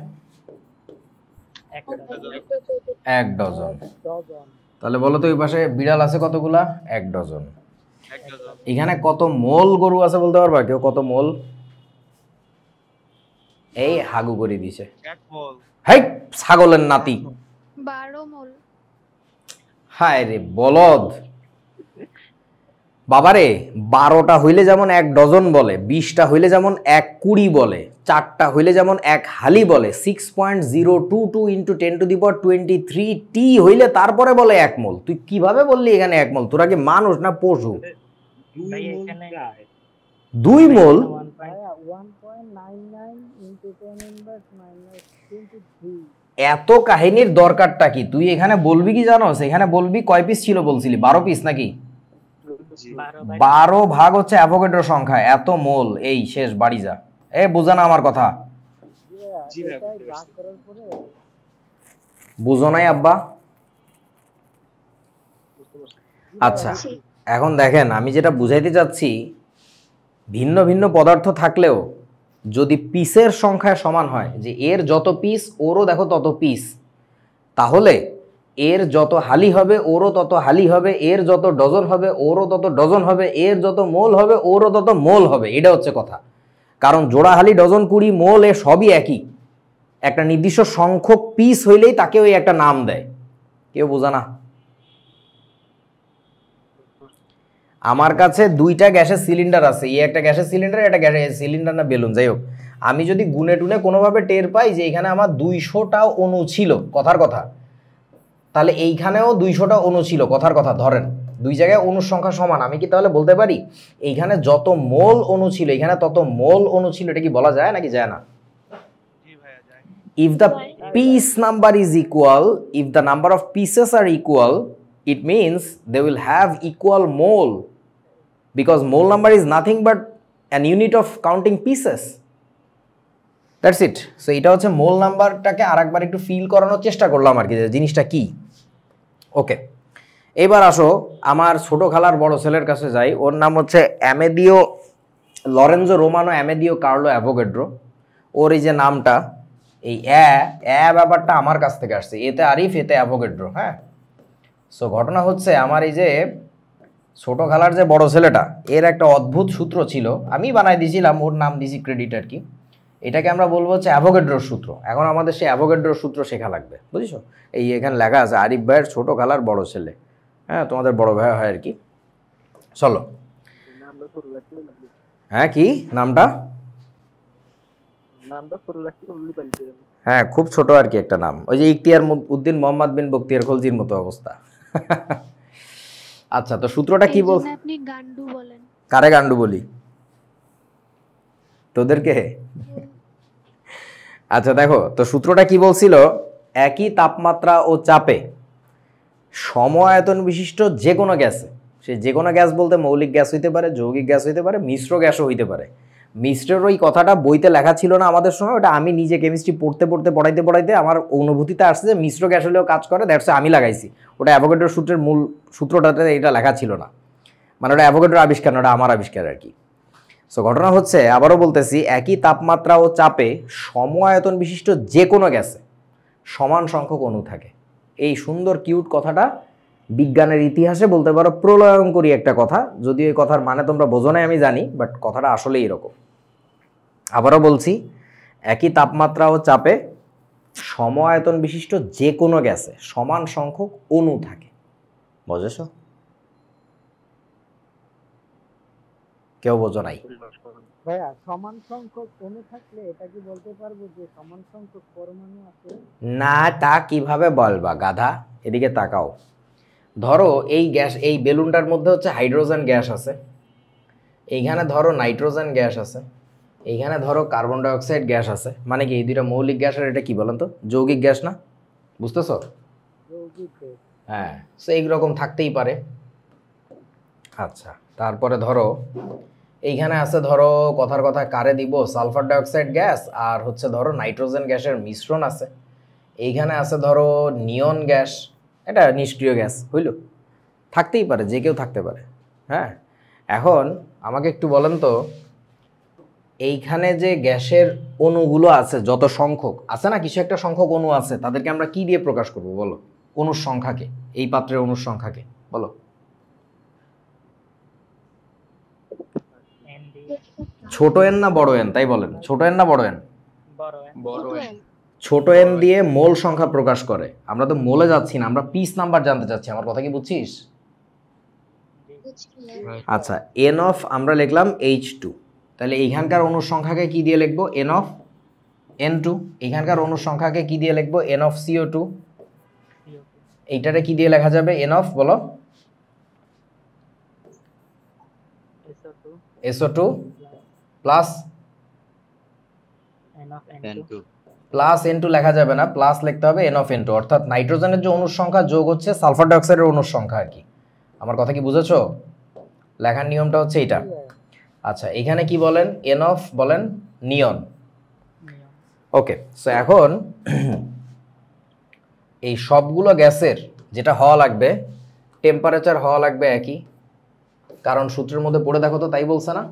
1 ডজন। তাহলে বলো তো এই পাশে বিড়াল আছে কতগুলা? 1 ডজন। এখানে কত মোল গরু আছে বলতে পারবা কেউ? কত মোল? এই হাগু করে দিছে, হাই ছাগলের নাতি। 12 মোল। হায় রে বলদ বাবারে, 12টা হইলে যেমন 1 ডজন বলে, 20টা হইলে যেমন 1 কুড়ি বলে, 4টা হইলে যেমন 1 হালি বলে, 6.022 ইন্টু 10⁻23 টি হইলে তারপরে বলে 1 মোল। তুই কিভাবে বললি এখানে 1 মোল? তোরা কি মানুষ না পশু? 2 মোল? এত কাহিনীর দরকারটা কি? তুই এখানে বলবি কি জানোস? এখানে বলবি কয় পিস ছিল বলছিলি? 12 পিস নাকি? 12 ভাগ হচ্ছে অ্যাভোগাড্রো সংখ্যা, এত মোল। এই শেষ, বাড়ি যা। এ বুঝা না আমার কথা? বুঝো নাই আব্বা? আচ্ছা এখন দেখেন আমি যেটা বুঝাইতে চাচ্ছি, ভিন্ন ভিন্ন পদার্থ থাকলেও যদি পিসের সংখ্যায় সমান হয়, যে এর যত পিস ওরও দেখো তত পিস, তাহলে এর যত হালি হবে ওরও তত হালি হবে, এর যত ডজন হবে ওরও তত ডজন হবে, এর যত মোল হবে ওরও তত মোল হবে। এটা হচ্ছে কথা। কারণ জোড়া হালি, ডজন, কুড়ি, মোল এ সবই একই। একটা নির্দিষ্ট সংখ্যক পিস হইলেই তাকে ওই একটা নাম দেয়। কেউ বোঝা না? আমার কাছে দুইটা গ্যাসের সিলিন্ডার আছে, এই একটা গ্যাসের সিলিন্ডার, এটা গ্যাসের সিলিন্ডার না বেলুন, যাই হোক, আমি যদি গুনে টুনে কোনোভাবে টের পাই যে এখানে আমার 200টা অণু ছিল, কথার কথা, তাহলে এইখানেও 200টা অণু ছিল, কথার কথা, ধরেন দুই জায়গায় অণুর সংখ্যা সমান, আমি কি তাহলে বলতে পারি এইখানে যত মোল অণু ছিল এখানে তত মোল অণু ছিল? এটা কি বলা যায় নাকি যায় না? জি ভাইয়া যায়। If the piece number is equal, if the number of pieces are equal, it means they will have equal mole, because mole number is nothing but an unit of counting pieces. That's it. So এটা হচ্ছে মোল নাম্বারটাকে আরেকবার একটু feel করানোর চেষ্টা করলাম আর কি, যে জিনিসটা কি। ওকে, এবার আসো আমার ছোট খালার বড় ছেলের কাছে যাই, ওর নাম হচ্ছে অ্যামেদিও লরেনজো রোমানো অ্যামেদিও কার্লো অ্যাভোগাড্রো। ওর এই যে নামটা, এই ব্যাপারটা আমার কাছ থেকে আসছে, এতে আরিফ এতে অ্যাভোগাড্রো। হ্যাঁ, সো ঘটনা হচ্ছে আমার এই যে ছোট খালার যে বড় ছেলেটা, এর একটা অদ্ভুত সূত্র ছিল, আমি বানাই দিয়েছিলাম, ওর নাম দিয়েছি ক্রেডিট আর কি। এটাকে আমরা বলবো হচ্ছে অ্যাভোগাড্রোর সূত্র। এখন আমাদের সেই অ্যাভোগাড্রোর সূত্র শেখা লাগবে, বুঝেছো? এই এখানে লেখা আছে আরিফ ভাইয়ের ছোট খালার বড় ছেলে, হ্যাঁ তোমাদের বড় ভাই হয় আর কি। চলো, হ্যাঁ কি নামটা? হ্যাঁ খুব ছোট আর কি একটা নাম, ওই যে ইখতিয়ার উদ্দিন মোহাম্মদ বিন বখতিয়ার খলজির মতো অবস্থা। আচ্ছা, তো সূত্রটা কি বল? আপনি গান্ডু বলেন। কারে গান্ডু বলি? তোদেরকে? আচ্ছা দেখো, তো সূত্রটা কি বলছিল, একই তাপমাত্রা ও চাপে সম আয়তন বিশিষ্ট যে কোনো গ্যাসে, সে যে কোনো গ্যাস বলতে মৌলিক গ্যাস হইতে পারে, যৌগিক গ্যাস হইতে পারে, মিশ্র গ্যাসও হইতে পারে। মিশ্রের ওই কথাটা বইতে লেখা ছিল না আমাদের সময়, ওটা আমি নিজে কেমিস্ট্রি পড়াইতে আমার অনুভূতিতে আসছে যে মিশ্র গ্যাস হলেও কাজ করে, দ্যাটস আমি লাগাইছি। ওটা অ্যাভোগাড্রোর সূত্রের মূল সূত্রটাতে এটা লেখা ছিল না, মানে ওটা অ্যাভোগাড্রোর আবিষ্কার না, ওটা আমার আবিষ্কার আর কি। সো ঘটনা হচ্ছে, আবারও বলতেছি, একই তাপমাত্রা ও চাপে সম আয়তন বিশিষ্ট যে কোনো গ্যাসে সমান সংখ্যক অণু থাকে। এই সুন্দর কিউট কথাটা বিজ্ঞানের ইতিহাসে বলতে পারো প্রলয়ঙ্করী একটা কথা, যদিও এই কথার মানে তোমরা বোঝো নাই আমি জানি, বাট কথাটা আসলেই এরকম। আবারও বলছি, একই তাপমাত্রা ও চাপে সম আয়তন বিশিষ্ট যে কোনো গ্যাসে সমান সংখ্যক অণু থাকে। বুঝেছো? কেউ বোঝো নাই? ভাইয়া সমান সংখ্যক অণু থাকলে এটা কি বলতে পারবো যে সমান সংখ্যক পরমাণু আছে? না, তা কিভাবে বলবা গাধা? এদিকে তাকাও। ধরো এই গ্যাস, এই বেলুনটার মধ্যে হচ্ছে হাইড্রোজেন গ্যাস আছে, এইখানে ধরো নাইট্রোজেন গ্যাস আছে, এইখানে ধরো কার্বন ডাইঅক্সাইড গ্যাস আছে, মানে কি এই দুইটা মৌলিক গ্যাস, আর এটা কি বলেন তো, যৌগিক গ্যাস না? বুঝতেছো? হ্যাঁ, সো এইরকম থাকতেই পারে। আচ্ছা, তারপরে ধরো এইখানে আছে, ধরো কথার কথা কারে দিব, সালফার ডাইঅক্সাইড গ্যাস আর হচ্ছে ধরো নাইট্রোজেন গ্যাসের মিশ্রণ আছে। এইখানে আছে ধরো নিয়ন গ্যাস, এটা নিষ্ক্রিয় গ্যাস হইল, থাকতেই পারে, যে কেউ থাকতে পারে। হ্যাঁ, এখন আমাকে একটু বলেন তো, এইখানে যে গ্যাসের অণুগুলো আছে, যত সংখ্যক আছে না, কিছু একটা সংখ্যক অণু আছে, তাদেরকে আমরা কি দিয়ে প্রকাশ করব বলো? অণুর সংখ্যাকে, এই পাত্রের অণুর সংখ্যাকে বলো। ছোট এন না বড় এন, তাই বলেন, ছোট এন না বড় এন? ছোট এন দিয়ে মোল সংখ্যা প্রকাশ করে। আমরা তো মোলে যাচ্ছি না, আমরা পিস নাম্বার জানতে চাচ্ছি, আমার কথা কি বুঝছিস? আচ্ছা, এন অফ আমরা লিখলাম H2, তাহলে এইখানকার অণুর সংখ্যাকে কি দিয়ে লিখবো? N of N2। এইখানকার অণুর সংখ্যাকে কি দিয়ে লিখবো? N of CO2। এইটারে কি দিয়ে লেখা যাবে? এন অফ বলো, SO2 প্লাস প্লাস N2 লেখা যাবে না, প্লাস লিখতে হবে এন অফ N2, অর্থাৎ নাইট্রোজেনের যে অণুর সংখ্যা যোগ হচ্ছে সালফার ডাইঅক্সাইডের অণুর সংখ্যা আর কি। আমার কথা কি বুঝেছো? লেখার নিয়মটা হচ্ছে এটা। আচ্ছা, এখানে কি বলেন? এন অফ বলেন নিয়ন। ওকে, সো এখন এই সবগুলো গ্যাসের যেটা হওয়া লাগবে, টেম্পারেচার হওয়া লাগবে একই, কারণ সূত্রের মধ্যে পড়ে দেখো তো, তাই বলছে না,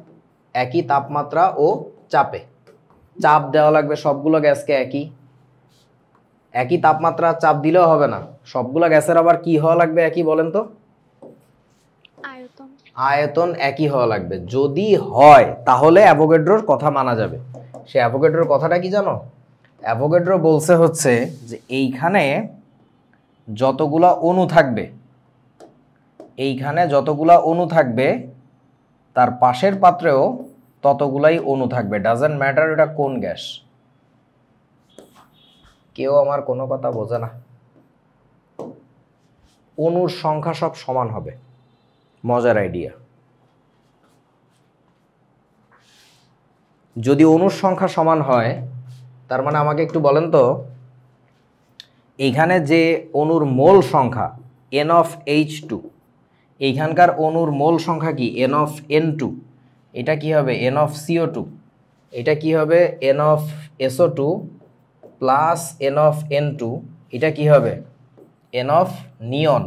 একই তাপমাত্রা ও চাপে। চাপ দেওয়া লাগবে সবগুলো গ্যাসকে একই, একই তাপমাত্রা চাপ দিলেও হবে না, সবগুলো গ্যাসের আবার কি হওয়া লাগবে একই বলেন তো? আয়তন। আয়তন একই হওয়া লাগবে। যদি হয় তাহলে অ্যাভোগাড্রোর কথা মানা যাবে। সে অ্যাভোগাড্রোর কথাটা কি জানো? অ্যাভোগাড্রো বলছে হচ্ছে যে এইখানে যতগুলা অণু থাকবে এইখানে যতগুলা অণু থাকবে তার পাশের পাত্রেও ততগুলাই অণু থাকবে, ডাজন্ট ম্যাটার এটা কোন গ্যাস। কেউ আমার কোনো কথা বোঝে না। অণুর সংখ্যা সব সমান হবে, মজার আইডিয়া। যদি অণুর সংখ্যা সমান হয় তার মানে আমাকে একটু বলেন তো, এইখানে যে অণুর মোল সংখ্যা NH2, এইখানকার অণুর মোল সংখ্যা কি NN2, এটা কি হবে NCO2, এটা কি হবে NSO2 প্লাস NN2, এটা কি হবে NF-নিয়ন।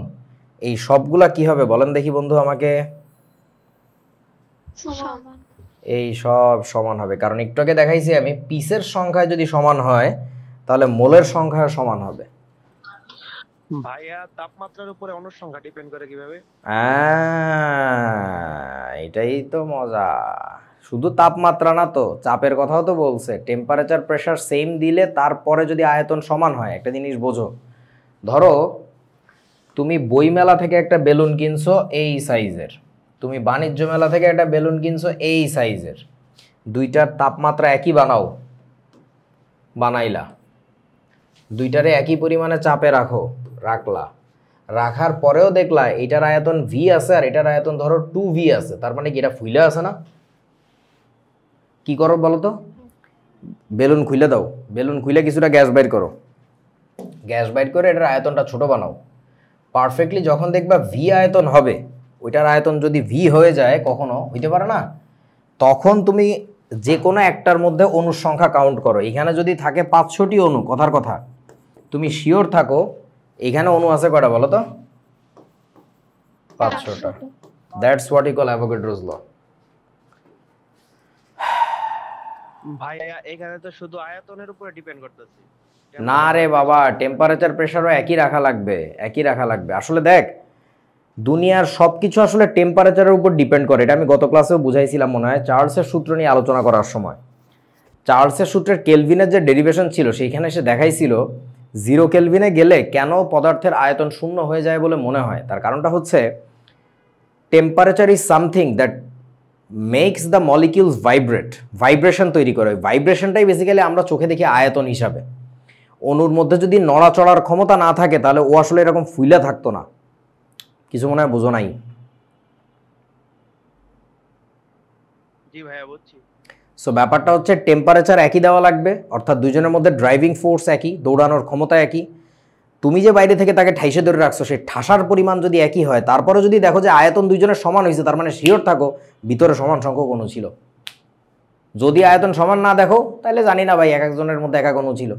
এই সবগুলা কি হবে বলেন দেখি বন্ধু আমাকে? সমান। এই সব সমান হবে, কারণ একটু আগে দেখাইছি আমি পিসের সংখ্যায় যদি সমান হয় তাহলে মোলের সংখ্যা সমান হবে। ভাইয়া তাপমাত্রার উপরে অণুর সংখ্যা ডিপেন্ড করে কিভাবে? এটাই তো মজা। শুধু তাপমাত্রা না তো, চাপের কথাও তো বলছে। টেম্পারেচার প্রেসার সেম দিলে তারপরে যদি আয়তন সমান হয়, একটা জিনিস বোঝো। ধরো তুমি বইমেলা থেকে একটা বেলুন কিনছো এই সাইজের, তুমি বাণিজ্য মেলা থেকে একটা বেলুন কিনছো এই সাইজের, দুইটার তাপমাত্রা একই বানাইলা, দুইটারে একই পরিমাণে চাপে রাখলা, রাখার পরেও দেখলা এটার আয়তন ভি আছে আর এটার আয়তন ধরো 2V আছে, তার মানে কি এটা ফুইলা আছে না? কি করো বলো তো? বেলুন খুলে দাও, বেলুন খুলে কিছুটা গ্যাস বাইর করো, গ্যাস বাইর করে এটার আয়তনটা ছোট বানাও। পারফেক্টলি যখন দেখবা ভি আয়তন হবে, ওইটার আয়তন যদি ভি হয়ে যায়, কখনো হইতে পারে না, তখন তুমি যে কোনো একটার মধ্যে অণুর সংখ্যা কাউন্ট করো। এখানে যদি থাকে 500টি অণু, কথার কথা, তুমি শিওর থাকো এখানে অণু আছে কয়টা বলো তো? 500টা। That's what you call Avogadro's ল। ভাইয়া এখানে তো শুধু আয়তনের উপরে ডিপেন্ড করতেছে। না রে বাবা, টেম্পারেচার প্রেসারও একই রাখা লাগবে। আসলে দেখ, দুনিয়ার সব কিছু আসলে টেম্পারেচারের উপর ডিপেন্ড করে। এটা আমি গত ক্লাসেও বুঝাইছিলাম মনে হয়, চার্লসের সূত্র নিয়ে আলোচনা করার সময়। চার্লসের সূত্রের কেলভিনের যে ডেরিভেশন ছিল সেইখানে সে দেখাইছিল 0 কেলভিনে গেলে কেন পদার্থের আয়তন শূন্য হয়ে যায় বলে মনে হয়। তার কারণটা হচ্ছে temperature is something that makes the molecules vibrate, vibration তৈরি করে। ভাইব্রেশনটাই বেসিক্যালি আমরা চোখে দেখি আয়তন হিসাবে। অণুর মধ্যে যদি নড়াচড়ার ক্ষমতা না থাকে তাহলে ও আসলে এরকম ফুইলা থাকতো না। কিছু মনে হয় বোঝো নাই? জি ভাইয়া বুঝছি। সো ব্যাপারটা হচ্ছে টেম্পারেচার একই দেওয়া লাগবে, অর্থাৎ দুজনের মধ্যে ড্রাইভিং ফোর্স একই, দৌড়ানোর ক্ষমতা একই। তুমি যে বাইরে থেকে তাকে ঠাইসে ধরে রাখছো, সেই ঠাসার পরিমাণ যদি একই হয়, তারপরে যদি দেখো যে আয়তন দুইজনের সমান হয়েছে, তার মানে শিওর থাকো ভিতরে সমান সংখ্যক অণু ছিল। যদি আয়তন সমান না দেখো তাহলে জানি না ভাই, এক একজনের মধ্যে এক এক অণু ছিল।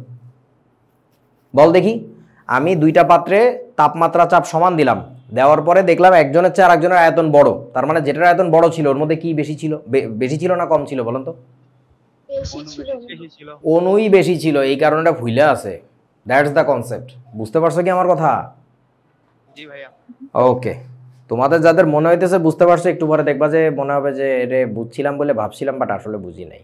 বল দেখি, আমি দুইটা পাত্রে তাপমাত্রা চাপ সমান দিলাম, দেওয়ার পরে দেখলাম একজনের চেয়ে আরেকজনের আয়তন বড়, তার মানে যেটার আয়তন বড় ছিল ওর মধ্যে কি বেশি ছিল? বেশি ছিল না কম ছিল বলেন তো? বেশি ছিল। অণুই বেশি ছিল, এই কারণেটা ভুলে আছে। That's the concept. বুঝতে পারছো কি আমার কথা? জি ভাইয়া। ওকে, তোমাদের যাদের মনে হইতেছে বুঝতে পারছো, একটু পরে দেখবা যে মনে হবে যে রে বুঝছিলাম বলে ভাবছিলাম, বাট আসলে বুঝি নাই।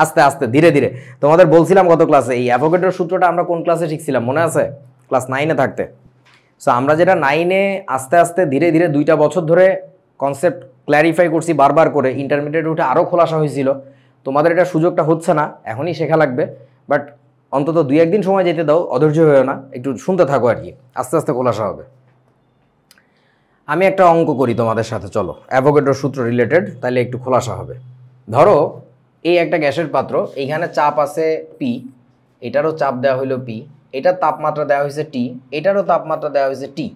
আস্তে আস্তে ধীরে ধীরে। তোমাদের বলছিলাম গত ক্লাসে এই অ্যাভোগাড্রোর সূত্রটা আমরা কোন ক্লাসে শিখছিলাম মনে আছে? ক্লাস 9-এ থাকতে। সো আমরা যেটা 9-এ আস্তে আস্তে ধীরে ধীরে 2টা বছর ধরে কনসেপ্ট ক্ল্যারিফাই করছি বারবার করে, ইন্টারমিডিয়েট উঠে আরও খোলাসা হয়েছিল। তোমাদের এটা সুযোগটা হচ্ছে না, এখনই শেখা লাগবে, বাট অন্তত 2-1 দিন সময় যেতে দাও, অধৈর্য হয়েও না, একটু শুনতে থাকো আর কি, আস্তে আস্তে খোলাসা হবে। আমি একটা অঙ্ক করি তোমাদের সাথে, চলো, অ্যাভোগাড্রোর সূত্র রিলেটেড, তাহলে একটু খোলাসা হবে। ধরো এই একটা গ্যাসের পাত্র, এইখানে চাপ আছে পি, এটারও চাপ দেওয়া হইলো পি, এটার তাপমাত্রা দেওয়া হয়েছে টি, এটারও তাপমাত্রা দেওয়া হয়েছে টি।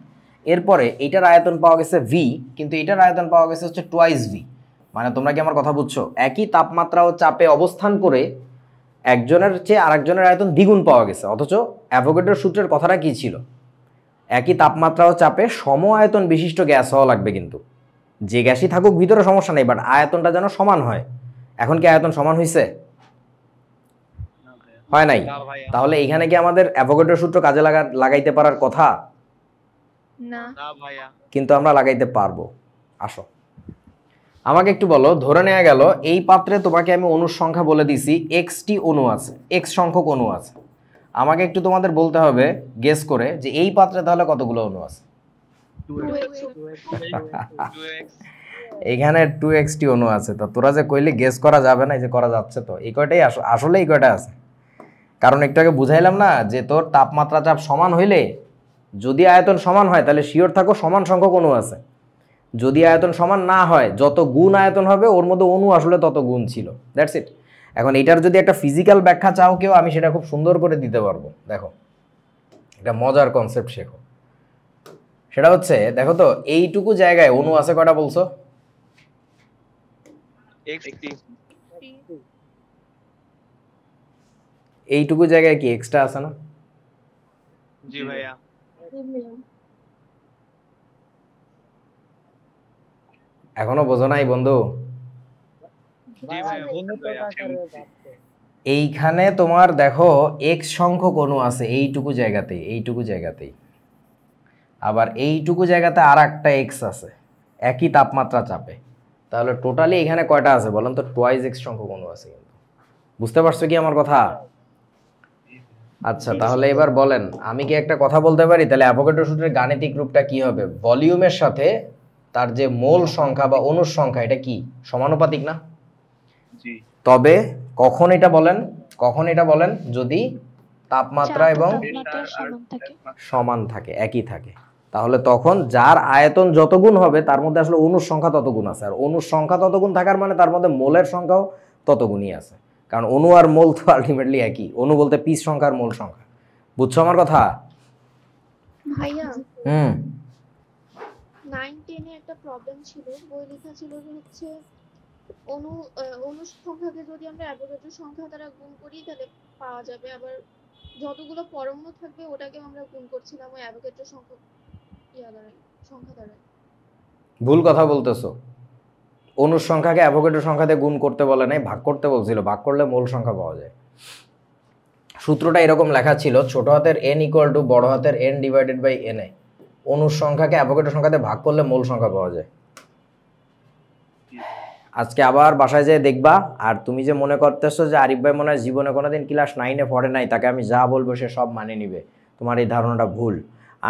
এরপরে এটার আয়তন পাওয়া গেছে ভি, কিন্তু এটার আয়তন পাওয়া গেছে হচ্ছে টুয়াইস ভি। মানে তোমরা কি আমার কথা বুঝছো? একই তাপমাত্রা ও চাপে অবস্থান করে একজনের চেয়ে আরেকজনের আয়তন দ্বিগুণ পাওয়া গেছে। অথচ অ্যাভোগাড্রোর সূত্রের কথাটা কি ছিল? একই তাপমাত্রা ও চাপে সম আয়তন বিশিষ্ট গ্যাস হওয়া লাগবে, কিন্তু যে গ্যাসই থাকুক ভিতরে সমস্যা নেই, বাট আয়তনটা যেন সমান হয়। এখন কি আয়তন সমান হয়েছে? হয় নাই। তাহলে এখানে কি আমাদের অ্যাভোগাড্রোর সূত্র কাজে লাগাইতে পারার কথা না? না ভাইয়া। কিন্তু আমরা লাগাইতে পারবো। আসো, আমাকে একটু বলো, ধরে নেওয়া গেল এই পাত্রে তোমাকে আমি অণুর সংখ্যা বলে দিছি, এক্সটি অণু আছে, এক্স সংখ্যক অণু আছে। আমাকে একটু তোমাদের বলতে হবে গেস করে যে এই পাত্রে তাহলে কতগুলো অণু আছে। এখানে 2xt অনু আছে, তো তোরা যে কইলে গেস করা যাবে না, এই যে করা যাচ্ছে, তো এই কয়টাই আসলে এই কয়টা আছে। কারণ একটু আগে বুঝাইলাম না যে তোর তাপমাত্রা চাপ সমান হইলে যদি আয়তন সমান হয় তাহলে শিওর থাকো সমান সংখ্যক অণু আছে। যদি আয়তন সমান না হয়, যত গুণ আয়তন হবে ওর মধ্যে অণু আসলে তত গুণ ছিল। That's it. এখন এটার যদি একটা ফিজিক্যাল ব্যাখ্যা চাও কেউ, আমি সেটা খুব সুন্দর করে দিতে পারবো। দেখো, একটা মজার কনসেপ্ট শেখো। সেটা হচ্ছে, দেখো তো এইটুকু জায়গায় অণু আছে কয়টা বলছো? এইটুকু জায়গায় কি এক্সট্রা আছে না? জি ভাইয়া। এখনো বোঝো নাই বন্ধু? জি ভাইয়া, এইখানে তোমার দেখো এক্স সংখ্যক অণু আছে এইটুকু জায়গাতেই, এইটুকু জায়গাতেই। আবার এইটুকু জায়গাতে আর একটা এক্স আছে একই তাপমাত্রা চাপে। তাহলে টোটালি এখানে কয়টা আছে বলেন তো? টুয়াইস এক্স সংখ্যক অণু আছে কিন্তু। বুঝতে পারছো কি আমার কথা? আচ্ছা, তাহলে এবার বলেন, আমি কি একটা কথা বলতে পারি তাহলে অ্যাভোগাড্রো সূত্রের গাণিতিক রূপটা কি হবে? ভলিউমের সাথে তার যে মোল সংখ্যা বা অণুর সংখ্যা, এটা কি সমানুপাতিক না? জি। তবে কখন এটা বলেন, কখন এটা বলেন? যদি তাপমাত্রা এবং সমান থাকে, একই থাকে, তাহলে তখন যার আয়তন যত গুণ হবে তার মধ্যে আসলে অণুর সংখ্যা তত গুণ আছে। আর অণুর সংখ্যা তত গুণ থাকার মানে তার মধ্যে মোলের সংখ্যাও তত গুণই আছে। কারণ অণু আর মোল তো আলটিমেটলি একই। অণু বলতে পিস সংখ্যা আর মোল সংখ্যা। বুঝছো আমার কথা? ভাইয়া 9-10 এ একটা প্রবলেম ছিল, বই লেখা ছিল যে হচ্ছে অণু সংখ্যাকে যদি আমরা অ্যাভোগাড্রো সংখ্যা দ্বারা গুণ করি তাহলে পাওয়া যাবে, আবার যতগুলো পরমাণু থাকবে ওটাকেও আমরা গুণ করছিলাম ওই অ্যাভোগাড্রো সংখ্যা দ্বারা। ভুল কথা বলতেছো। অণুর সংখ্যাকে অ্যাভোগাড্রো সংখ্যাতে গুণ করতে বলে নাই, ভাগ করতে বলছিল। ভাগ করলে মোল সংখ্যা পাওয়া যায়। সূত্রটা এরকম লেখা ছিল, ছোট হাতের n = বড় হাতের n ডিভাইডেড বাই na। অণুর সংখ্যাকে অ্যাভোগাড্রো সংখ্যাতে ভাগ করলে মোল সংখ্যা পাওয়া যায়। আজকে আবার বাসায় যেয়ে দেখবা। আর তুমি যে মনে করতেছো যে আরিফ ভাই মনে হয় জীবনে কোনোদিন ক্লাস 9-এ পড়ে নাই, তাকে আমি যা বলবো সে সব মানে নিবে, তোমার এই ধারণাটা ভুল।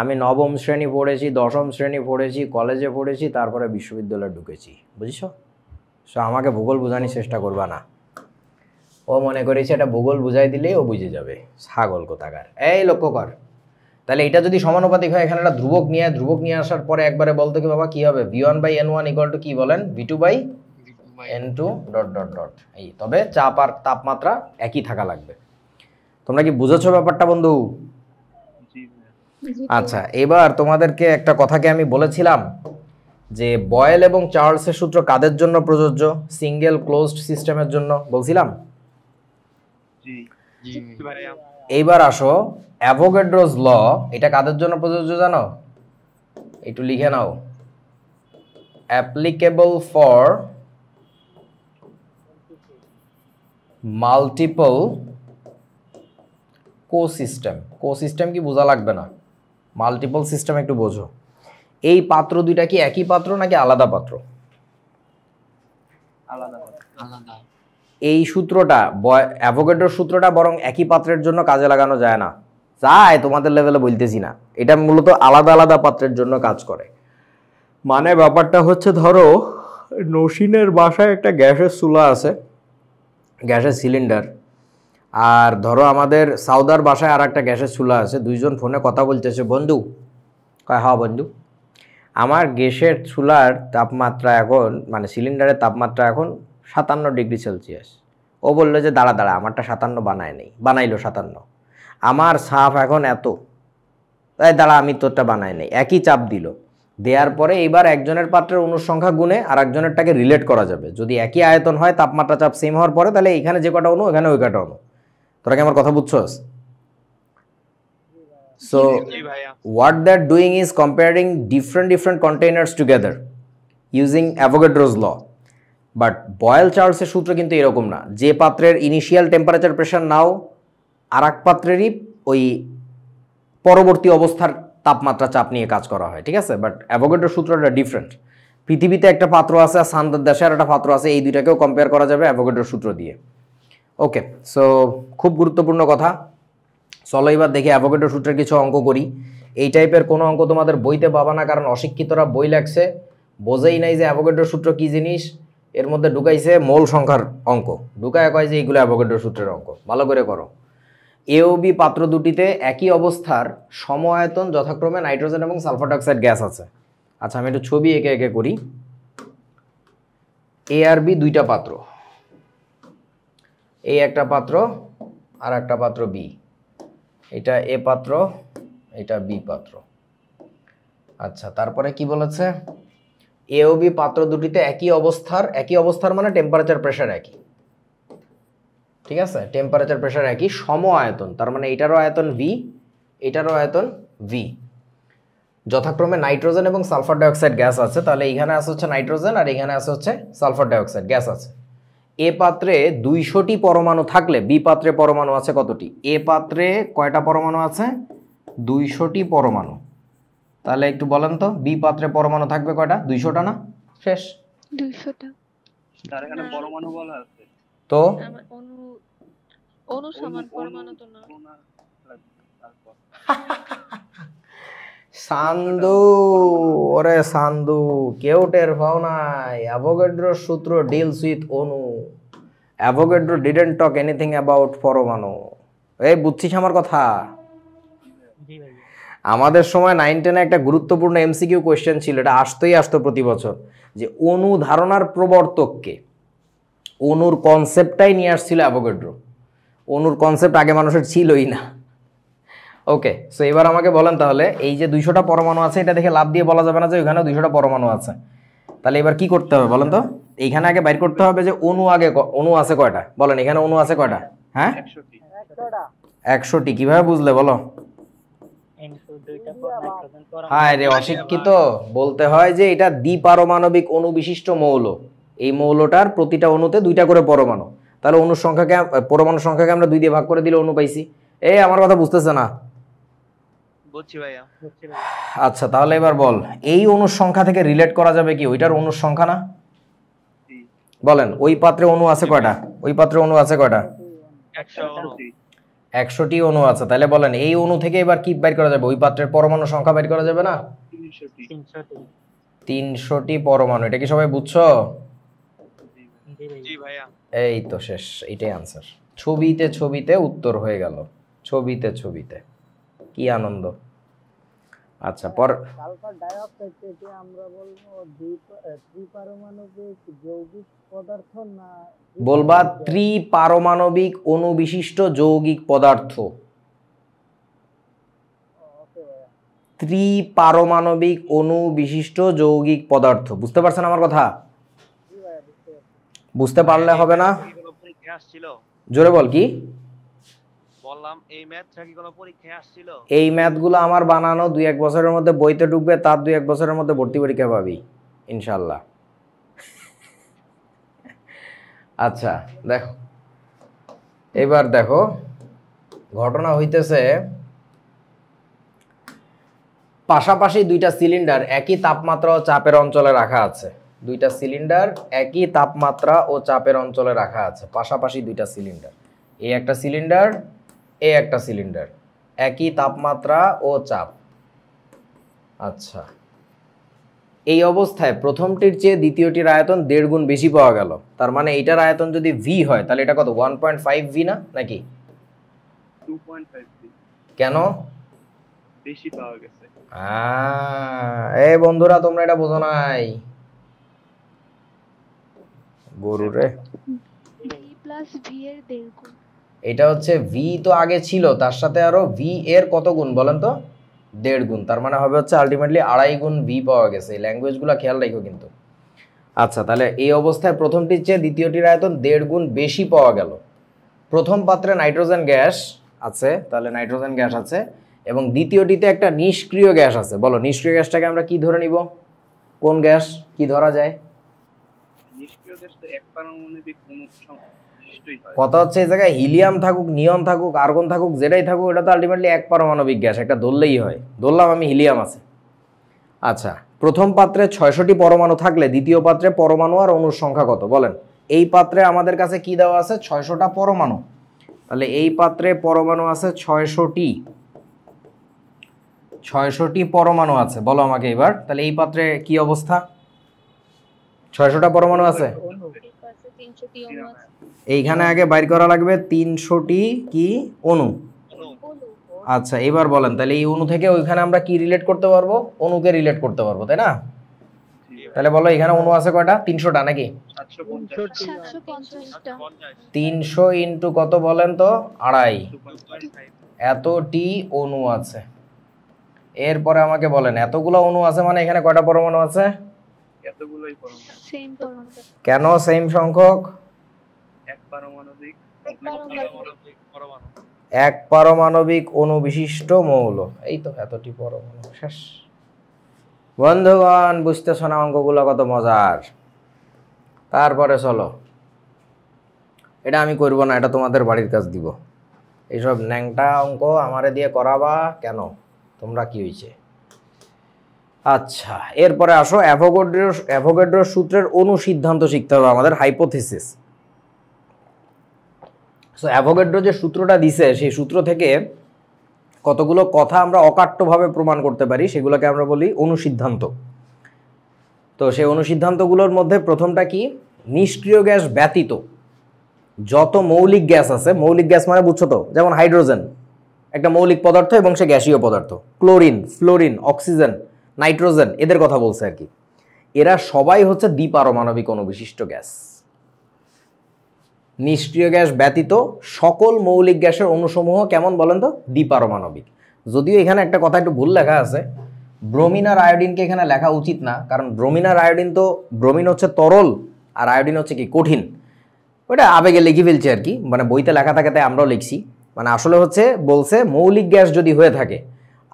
আমি 9ম শ্রেণী পড়েছি, 10ম শ্রেণী পড়েছি, কলেজে পড়েছি, তারপরে বিশ্ববিদ্যালয়ে ঢুকেছি, বুঝছো? সো আমাকে ভূগোল বোঝানোর চেষ্টা করবা না। ও মনে করেছে এটা ভূগোল বুঝাই দিলেই ও বুঝে যাবে, ছাগল কোথাকার। এই লক্ষ্য কর, তাহলে এটা যদি সমানুপাতিক হয়, এখানে একটা ধ্রুবক নিয়ে আসার পরে একবারে বলতো কি বাবা, কি হবে? v1/n1 = কি বলেন? v2/n2 ... এই। তবে চাপ আর তাপমাত্রা একই থাকা লাগবে। তোমরা কি বুঝেছো ব্যাপারটা বন্ধু? আচ্ছা, এবার তোমাদেরকে একটা কথাকে আমি বলেছিলাম যে বয়েল এবং চার্লসের সূত্র কাদের জন্য প্রযোজ্য? সিঙ্গেল ক্লোজড সিস্টেমের জন্য বলছিলাম। এইবার আসো অ্যাভোগাড্রোস ল, এটা কাদের জন্য প্রযোজ্য জানো? একটু লিখে নাও। Applicable for multiple ecosystem. Ecosystem কি বোঝা লাগবে না, মাল্টিপল সিস্টেম একটু বোঝো। এই পাত্র দুইটা কি একই পাত্র নাকি আলাদা পাত্র? আলাদা। এই সূত্রটা, অ্যাভোগাড্রোর সূত্রটা বরং একই পাত্রের জন্য কাজে লাগানো যায় না। যায়, তোমাদের লেভেলে বলতেছি না। এটা মূলত আলাদা আলাদা পাত্রের জন্য কাজ করে। মানে ব্যাপারটা হচ্ছে, ধরো নসীনের বাসায় একটা গ্যাসের চুলা আছে, গ্যাসের সিলিন্ডার, আর ধরো আমাদের সাউদার বাসায় আর একটা গ্যাসের চুলা আছে। দুইজন ফোনে কথা বলতেছে, বন্ধু কয় হ্যাঁ বন্ধু, আমার গ্যাসের চুলার তাপমাত্রা এখন, মানে সিলিন্ডারের তাপমাত্রা এখন 57 ডিগ্রি সেলসিয়াস। ও বললো যে দাঁড়া আমারটা 57 বানায় নেই, বানাইলো 57। আমার সাফ এখন এত, তাই দাঁড়া আমি তোরটা বানাই নেই। একই চাপ দিল, দেওয়ার পরে এইবার একজনের পাত্রের অণুর সংখ্যা গুণে আর একজনেরটাকে রিলেট করা যাবে। যদি একই আয়তন হয়, তাপমাত্রা চাপ সেম হওয়ার পরে, তাহলে এখানে যে কটা অণু এখানে ওই কটা অণু। তোরা কি আমার কথা বুঝছস? So what they're doing is comparing different containers together using Avogadro's law. But Boyle চার্লসের সূত্র কিন্তু এরকম না, যে পাত্রের ইনিশিয়াল টেম্পারেচার প্রেশার নাও আর এক পাত্রেরই ওই পরবর্তী অবস্থার তাপমাত্রা চাপ নিয়ে কাজ করা হয়, ঠিক আছে? বাট অ্যাভোগাড্রোর সূত্রটা ডিফারেন্ট। পৃথিবীতে একটা পাত্র আছে আর সান্দার দেশে আর একটা পাত্র আছে, এই দুইটাকেও কম্পেয়ার করা যাবে অ্যাভোগাড্রোর সূত্র দিয়ে। ওকে, সো খুব গুরুত্বপূর্ণ কথা। চলো এবার দেখি অ্যাভোগাড্রোর সূত্রের কিছু অঙ্ক করি। এই টাইপের কোনো অঙ্ক তোমাদের বইতে পাবা না, কারণ অশিক্ষিতরা বই লেখছে, বোঝেই নাই যে অ্যাভোগাড্রো সূত্র কী জিনিস, এর মধ্যে ঢুকাইছে মৌল সংখ্যার অঙ্ক, ঢুকায় কয় যে এইগুলো অ্যাভোগাড্রো সূত্রের অঙ্ক। ভালো করে করো। এ ও বি পাত্র দুটিতে একই অবস্থার সম আয়তন যথাক্রমে নাইট্রোজেন এবং সালফার ডাইঅক্সাইড গ্যাস আছে। আচ্ছা আমি একটু ছবি এঁকে এঁকে করি। এ আর বি দুইটা পাত্র, এই একটা পাত্র আর একটা পাত্র বি, এটা এ পাত্র, এটা বি পাত্র। আচ্ছা তারপরে কি বলেছে, এ ও বি পাত্র দুটিতে একই অবস্থার মানে টেম্পারেচার প্রেসার একই, ঠিক আছে, টেম্পারেচার প্রেসার একই, সম আয়তন, তার মানে এটারও আয়তন ভি, এটারও আয়তন ভি, যথাক্রমে নাইট্রোজেন এবং সালফার ডাইঅক্সাইড গ্যাস আছে। তাহলে এইখানে আছে হচ্ছে নাইট্রোজেন আর এখানে আছে হচ্ছে সালফার ডাইঅক্সাইড গ্যাস আছে। এ পাত্রে 200টি পরমাণু থাকলে বি পাত্রে পরমাণু আছে কতটি? এ পাত্রে কয়টা পরমাণু আছে? 200টি পরমাণু। তাহলে একটু বলেন তো বি পাত্রে পরমাণু থাকবে কয়টা? 200টা না? শেষ। 200টা। তার এখানে পরমাণু বলা আছে তো অণু সমান পরমাণু তো না। সান্দু, ওরে সান্দু, কেউ টের পাও নাই, অ্যাভোগাড্রোর সূত্র ডিলস উইথ অণু, Avogadro didn't talk anything about পরমাণু। এই বুঝছিস আমার কথা? জি ভাই। আমাদের সময় 9-10 একটা গুরুত্বপূর্ণ এমসিকিউ কোয়েশ্চেন ছিল, এটা আসতো প্রতি বছর, যে অণু ধারণার প্রবর্তককে, অণুর কনসেপ্টটাই নিয়ে আসছিল অ্যাভোগাড্রো। অণুর কনসেপ্ট আগে মানুষের ছিলই না। ওকে, সো এবার আমাকে বলেন তাহলে এই যে 200টা পরমাণু আছে, এটা দেখে লাভ দিয়ে বলা যাবে না যে ওইখানেও 200টা পরমাণু আছে। তাহলে এবার কি করতে হবে বলেন তো? এইখানে আগে বাইর করতে হবে যে অণু আছে কয়টা, বলেন এখানে অণু আছে কয়টা? হ্যাঁ 100টি। কিভাবে বুঝলে বলো? হায় রে অশিক্ষিত, বলতে হয় যে এটা দ্বিপারমাণবিক অণু বিশিষ্ট মৌল, এই মৌলটার প্রতিটা অণুতে 2টা করে পরমাণু। তাহলে অণুর সংখ্যাকে, পরমাণুর সংখ্যাকে আমরা 2 দিয়ে ভাগ করে দিলে অণু পাইছি। এই আমার কথা বুঝতেছে না? বুঝছি ভাইয়া। আচ্ছা তাহলে এবার বল, এই অণুর সংখ্যা থেকে রিলেট করা যাবে কি ওইটার অণুর সংখ্যা না? বলেন ওই পাত্রে অণু আছে কয়টা? ওই পাত্রে অণু আছে কয়টা? 100টি অণু আছে। তাহলে বলেন এই অণু থেকে এবার কি বাইর করা যাবে? ওই পাত্রের পরমাণু সংখ্যা বাইর করা যাবে না? 300টি পরমাণু। এটা কি সবাই বুঝছো? জি ভাইয়া। এই তো শেষ, এইটাই আনসার। ছবিতে উত্তর হয়ে গেল, ছবিতে। কি আনন্দ। আচ্ছা সালফার ডাইঅক্সাইডকে আমরা বলবো ত্রিপারমাণবিক যৌগিক পদার্থ না বলবা ত্রিপারমাণবিক অণু বিশিষ্ট যৌগিক পদার্থ। ত্রিপারমাণবিক অণু বিশিষ্ট যৌগিক পদার্থ। বুঝতে পারছেন আমার কথা? বুঝতে পারলে হবে না? পরীক্ষা আসছিল, জোরে বল। কি বললাম এই ম্যাথটা কি কোনো পরীক্ষায় আসছিল? এই ম্যাথগুলো আমার বানানো, 2-1 বছরের মধ্যে বইতে ঢুকবে, তার 2-1 বছরের মধ্যে ভর্তি পরীক্ষা পাবি ইনশাল্লাহ। আচ্ছা দেখো, এবার দেখো ঘটনা হইতেছে, পাশাপাশি 2টা সিলিন্ডার একই তাপমাত্রা ও চাপের অঞ্চলে রাখা আছে। 2টা সিলিন্ডার একই তাপমাত্রা ও চাপের অঞ্চলে রাখা আছে, পাশাপাশি 2টা সিলিন্ডার, এই একটা সিলিন্ডার, এই একটা সিলিন্ডার, একই তাপমাত্রা ও চাপ। আচ্ছা এই অবস্থায় প্রথমটির চেয়ে দ্বিতীয়টির আয়তন 1.5 গুণ বেশি পাওয়া গেল। তার মানে এইটার আয়তন যদি ভি হয় তাহলে এটা কত? 1.5 ভি না নাকি? 2.5 ভি। কেন বেশি পাওয়া গেছে? এই বন্ধুরা তোমরা এটা বোঝো নাই, গরু রে। v+v এর 1.5 গুণ। এটা হচ্ছে ভি তো আগে ছিল, তার সাথে আরো ভি এর কত গুণ বলেন তো? 1.5 গুণ। তার মানে হবে হচ্ছে আলটিমেটলি 2.5 গুণ ভি পাওয়া গেছে। এই ল্যাঙ্গুয়েজগুলো খেয়াল রাখো কিন্তু। আচ্ছা তাহলে এই অবস্থায় প্রথমটির চেয়ে দ্বিতীয়টির আয়তন 1.5 গুণ বেশি পাওয়া গেল। প্রথম পাত্রে নাইট্রোজেন গ্যাস আছে, তাহলে নাইট্রোজেন গ্যাস আছে, এবং দ্বিতীয়টিতে একটা নিষ্ক্রিয় গ্যাস আছে। বলো নিষ্ক্রিয় গ্যাসটাকে আমরা কি ধরে নিব? কোন গ্যাস কি ধরা যায়? নিষ্ক্রিয় গ্যাস তো একপারমাণবিক অণু বিশিষ্টই হয়। কথা হচ্ছে এই জায়গায় হিলিয়াম থাকুক, নিয়ন থাকুক, আর্গন থাকুক, যেটাই থাকুক, এটা তো আলটিমেটলি একপারমাণবিক গ্যাস, একটা ধরলেই হয়। ধরলাম আমি হিলিয়াম আছে। আচ্ছা প্রথম পাত্রে 600টি পরমাণু থাকলে দ্বিতীয় পাত্রে পরমাণু আর অণুর সংখ্যা কত বলেন? এই পাত্রে আমাদের কাছে কি দেওয়া আছে? 600টা পরমাণু। তাহলে এই পাত্রে পরমাণু আছে 600টি, 600টি পরমাণু আছে। বলো আমাকে এবার, তাহলে এই পাত্রে কি অবস্থা? 600টা পরমাণু আছে। ঠিক আছে, 300টি অণু আছে। এইখানে আগে বাইর করা লাগবে 300টি কি অণু। অণু। আচ্ছা এবার বলেন, তাহলে এই অণু থেকে ওইখানে আমরা কি রিলেট করতে পারবো? অণুকে রিলেট করতে পারবো, তাই না? তাহলে বলো এখানে অণু আছে কয়টা? 300টা নাকি? 750টা। 300 ইন্টু কত বলেন তো? 2.5। এতটি অণু আছে। এরপরে আমাকে বলেন এতগুলো অণু আছে মানে এখানে কয়টা পরমাণু আছে? সেম পরমাণু। কেন সেম সংখ্যক? এক পারমাণবিক এক পারমাণবিক অণু বিশিষ্ট মৌল। এই তো এতটি পরমাণু, শেষ। বন্ধুগণ বুঝতেছো না অঙ্কগুলো কত মজার? তারপরে চলো, এটা আমি করব না, এটা তোমাদের বাড়ির কাজ দিব। এইসব ন্যাংটা অঙ্ক আমারে দিয়ে করাবা কেন? তোমরা কি হয়েছে? আচ্ছা এরপরে আসো, অ্যাভোগাড্রোর সূত্রের অনুসিদ্ধান্ত শিখতে হবে আমাদের, হাইপোথিসিস। সো অ্যাভোগাড্রো যে সূত্রটা দিছে সেই সূত্র থেকে কতগুলো কথা আমরা অকাট্যভাবে প্রমাণ করতে পারি, সেগুলোকে আমরা বলি অনুসিদ্ধান্ত। তো সেই অনুসিদ্ধান্তগুলোর মধ্যে প্রথমটা কি? নিষ্ক্রিয় গ্যাস ব্যতীত যত মৌলিক গ্যাস আছে, মৌলিক গ্যাস মানে বুঝছো তো, যেমন হাইড্রোজেন একটা মৌলিক পদার্থ এবং সে গ্যাসীয় পদার্থ, ক্লোরিন, ফ্লোরিন, অক্সিজেন, নাইট্রোজেন, এদের কথা বলছে আর কি। এরা সবাই হচ্ছে দ্বিপারমাণবিক অণু বিশিষ্ট গ্যাস। নিষ্ক্রিয় গ্যাস ব্যতীত সকল মৌলিক গ্যাসের অণুসমূহ কেমন বলেন তো? দ্বিপারমাণবিক। যদিও এখানে একটা কথা একটু ভুল লেখা আছে, ব্রোমিন আর আয়োডিনকে এখানে লেখা উচিত না, কারণ ব্রোমিন আর আয়োডিন তো, ব্রোমিন হচ্ছে তরল আর আয়োডিন হচ্ছে কি কঠিন। ওটা আবেগে লিখে ফেলছে আর কি, মানে বইতে লেখা থাকে তাই আমরাও লিখছি। মানে আসলে হচ্ছে বলছে মৌলিক গ্যাস যদি হয়ে থাকে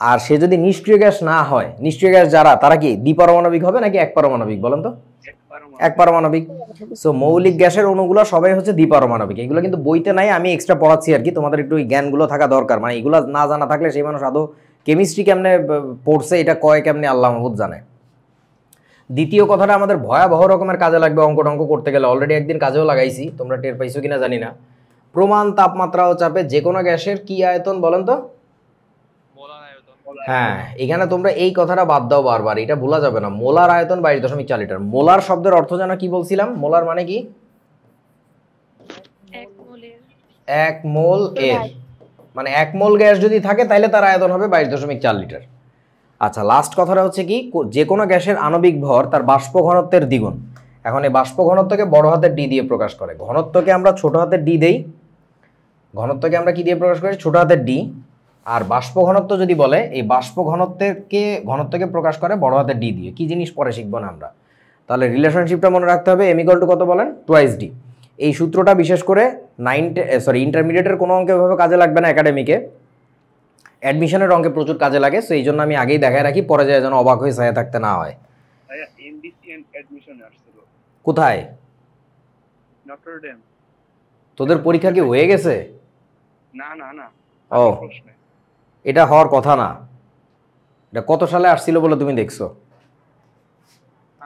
আর সে যদি নিষ্ক্রিয় গ্যাস না হয়, নিষ্ক্রিয় গ্যাস যারা তারা কি দ্বিপারমাণবিক হবে নাকি এক পারমাণবিক বলেন তো? এক পারমাণবিক। সো মৌলিক গ্যাসের অণুগুলো সবাই হচ্ছে দ্বিপারমাণবিক। এগুলো কিন্তু বইতে নাই, আমি এক্সট্রা পড়াচ্ছি আর কি, তোমাদের একটু জ্ঞানগুলো থাকা দরকার। মানে এগুলো না জানা থাকলে সেই মানুষ আদৌ কেমিস্ট্রি কেমনে পড়ছে, এটা কয় কেমনে আল্লাহ মাহবুদ জানে। দ্বিতীয় কথাটা আমাদের ভয়াবহ রকমের কাজে লাগবে অঙ্ক টঙ্ক করতে গেলে, অলরেডি একদিন কাজেও লাগাইছি, তোমরা টের পাইছো কিনা জানি না। প্রমাণ তাপমাত্রা ও চাপে যে কোনো গ্যাসের কি আয়তন বলেন তো? হ্যাঁ, এখানে তোমরা এই কথাটা বাদ দাও বারবার, এটা ভোলা যাবে না। মোলার আয়তন 22.4 লিটার। মোলার শব্দের অর্থ জানো কি বলছিলাম? মোলার মানে কি? এক মোল এর, মানে এক মোল গ্যাস যদি থাকে তাহলে তার আয়তন হবে 22.4 লিটার। আচ্ছা লাস্ট কথাটা হচ্ছে কি, যে কোনো গ্যাসের আণবিক ভর তার বাষ্প ঘনত্বের দ্বিগুণ। এখন এই বাষ্প ঘনত্বকে বড় হাতের ডি দিয়ে প্রকাশ করে, ঘনত্বকে আমরা ছোট হাতের ডি দেই। ঘনত্বকে আমরা কি দিয়ে প্রকাশ করি? ছোট হাতের ডি। আর বাষ্প ঘনত্ব যদি বলে, এই বাষ্প ঘনত্বকে প্রকাশ করে বড় হাতের ডি দিয়ে। কি জিনিস পরে শিখবো না আমরা, তাহলে রিলেশনশিপটা মনে রাখতে হবে। এম ইকুয়াল টু কত বলেন? 2/d। এই সূত্রটা বিশেষ করে ইন্টারমিডিয়েটের কোনো অঙ্কে এভাবে কাজে লাগবে না, একাডেমিকে অ্যাডমিশনের অঙ্কে প্রচুর কাজে লাগে। সো এই জন্য আমি আগেই দেখায় রাখি, পরে যায় যেন অবাক হয়ে ছায়া থাকতে না হয়। কোথায়? তোদের পরীক্ষা কি হয়ে গেছে? না না না। ও, এটা হওয়ার কথা না। এটা কত সালে আসছিল বলে তুমি দেখছো?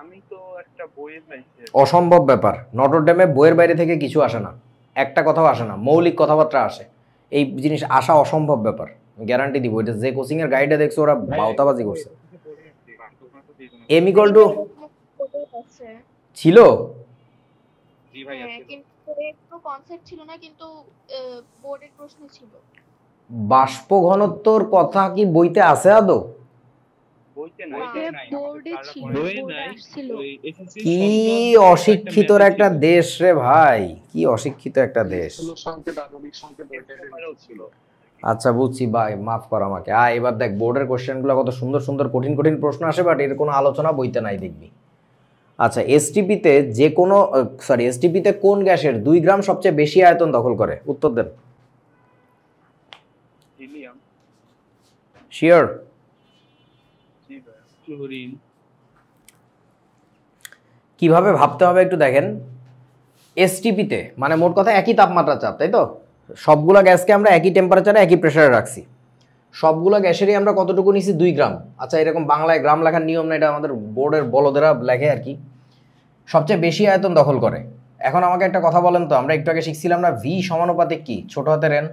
আমি তো একটা বইয়ে পাইছি। অসম্ভব ব্যাপার। নটরডেমে বইয়ের বাইরে থেকে কিছু আসে না, একটা কথাও আসে না, মৌলিক কথাবার্তা আসে। এই জিনিস আসা অসম্ভব ব্যাপার, গ্যারান্টি দিব। এটা যে কোচিং এর গাইডে দেখছো ওরা বাউতাবাজি করছে। এম ইকুয়াল টু ছিল। জি ভাই, কিন্তু একটু কনসেপ্ট ছিল না, কিন্তু বোর্ডের প্রশ্ন ছিল। বাষ্প ঘনত্বর কথা কি বইতে আছে আদৌ? বইতে নাই, বোর্ডে ছিল, বোর্ডে আসছিল। কি অশিক্ষিতর একটা দেশ রে ভাই, কি অশিক্ষিত একটা দেশ। আচ্ছা বুঝছি ভাই, মাফ কর আমাকে। এবার দেখ বোর্ডের কোশ্চেনগুলো কত সুন্দর সুন্দর কঠিন কঠিন প্রশ্ন আসে, বাট এর কোনো আলোচনা বইতে নাই দেখবি। আচ্ছা এসটিপিতে যে কোনো এসটিপিতে কোন গ্যাসের 2 গ্রাম সবচেয়ে বেশি আয়তন দখল করে? উত্তর দেন। হিলিয়াম। শিওর? জি ভাই। ক্লোরিন। কিভাবে ভাবতে হবে একটু দেখেন। এসটিপিতে মানে মোট কথা একই তাপমাত্রা চাপ, তাই তো? সবগুলো গ্যাসকে আমরা একই টেম্পারেচারে একই প্রেসারে রাখছি। সবগুলো গ্যাসেরই আমরা কতটুকু নিছি? 2 গ্রাম। আচ্ছা এরকম বাংলায় গ্রাম লেখার নিয়ম না, এটা আমাদের বোর্ডের বলদেরা লেখে আর কি। সবচেয়ে বেশি আয়তন দখল করে। এখন আমাকে একটা কথা বলেন তো, আমরা একটু আগে শিখছিলাম না ভি সমানুপাতিক কি? ছোট হাতের এন।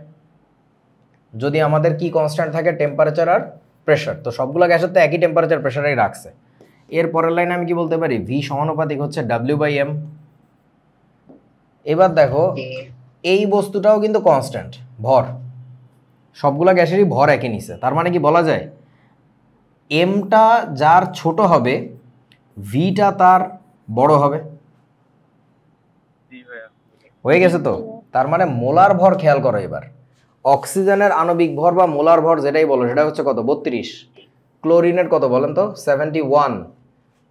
যদি আমাদের কি কনস্ট্যান্ট থাকে? টেম্পারেচার আর প্রেশার। তো সবগুলো গ্যাসের তো একই টেম্পারেচার প্রেশারেই রাখছে। এর পরের লাইনে আমি কি বলতে পারি, ভি সমানুপাতিক হচ্ছে W/m। এবার দেখো এই বস্তুটাও কিন্তু কনস্ট্যান্ট, ভর, সবগুলা গ্যাসেরই ভর একই নিছে। তার মানে কি বলা যায় এমটা যার ছোট হবে ভিটা তার বড় হবে। জি ভাইয়া। হয়ে গেছে তো? তার মানে মোলার ভর খেয়াল করো এবার। অক্সিজেনের আণবিক ভর বা মোলার ভর যেটাই বলো সেটা হচ্ছে কত, 32। ক্লোরিনের কত বলেন তো, 71।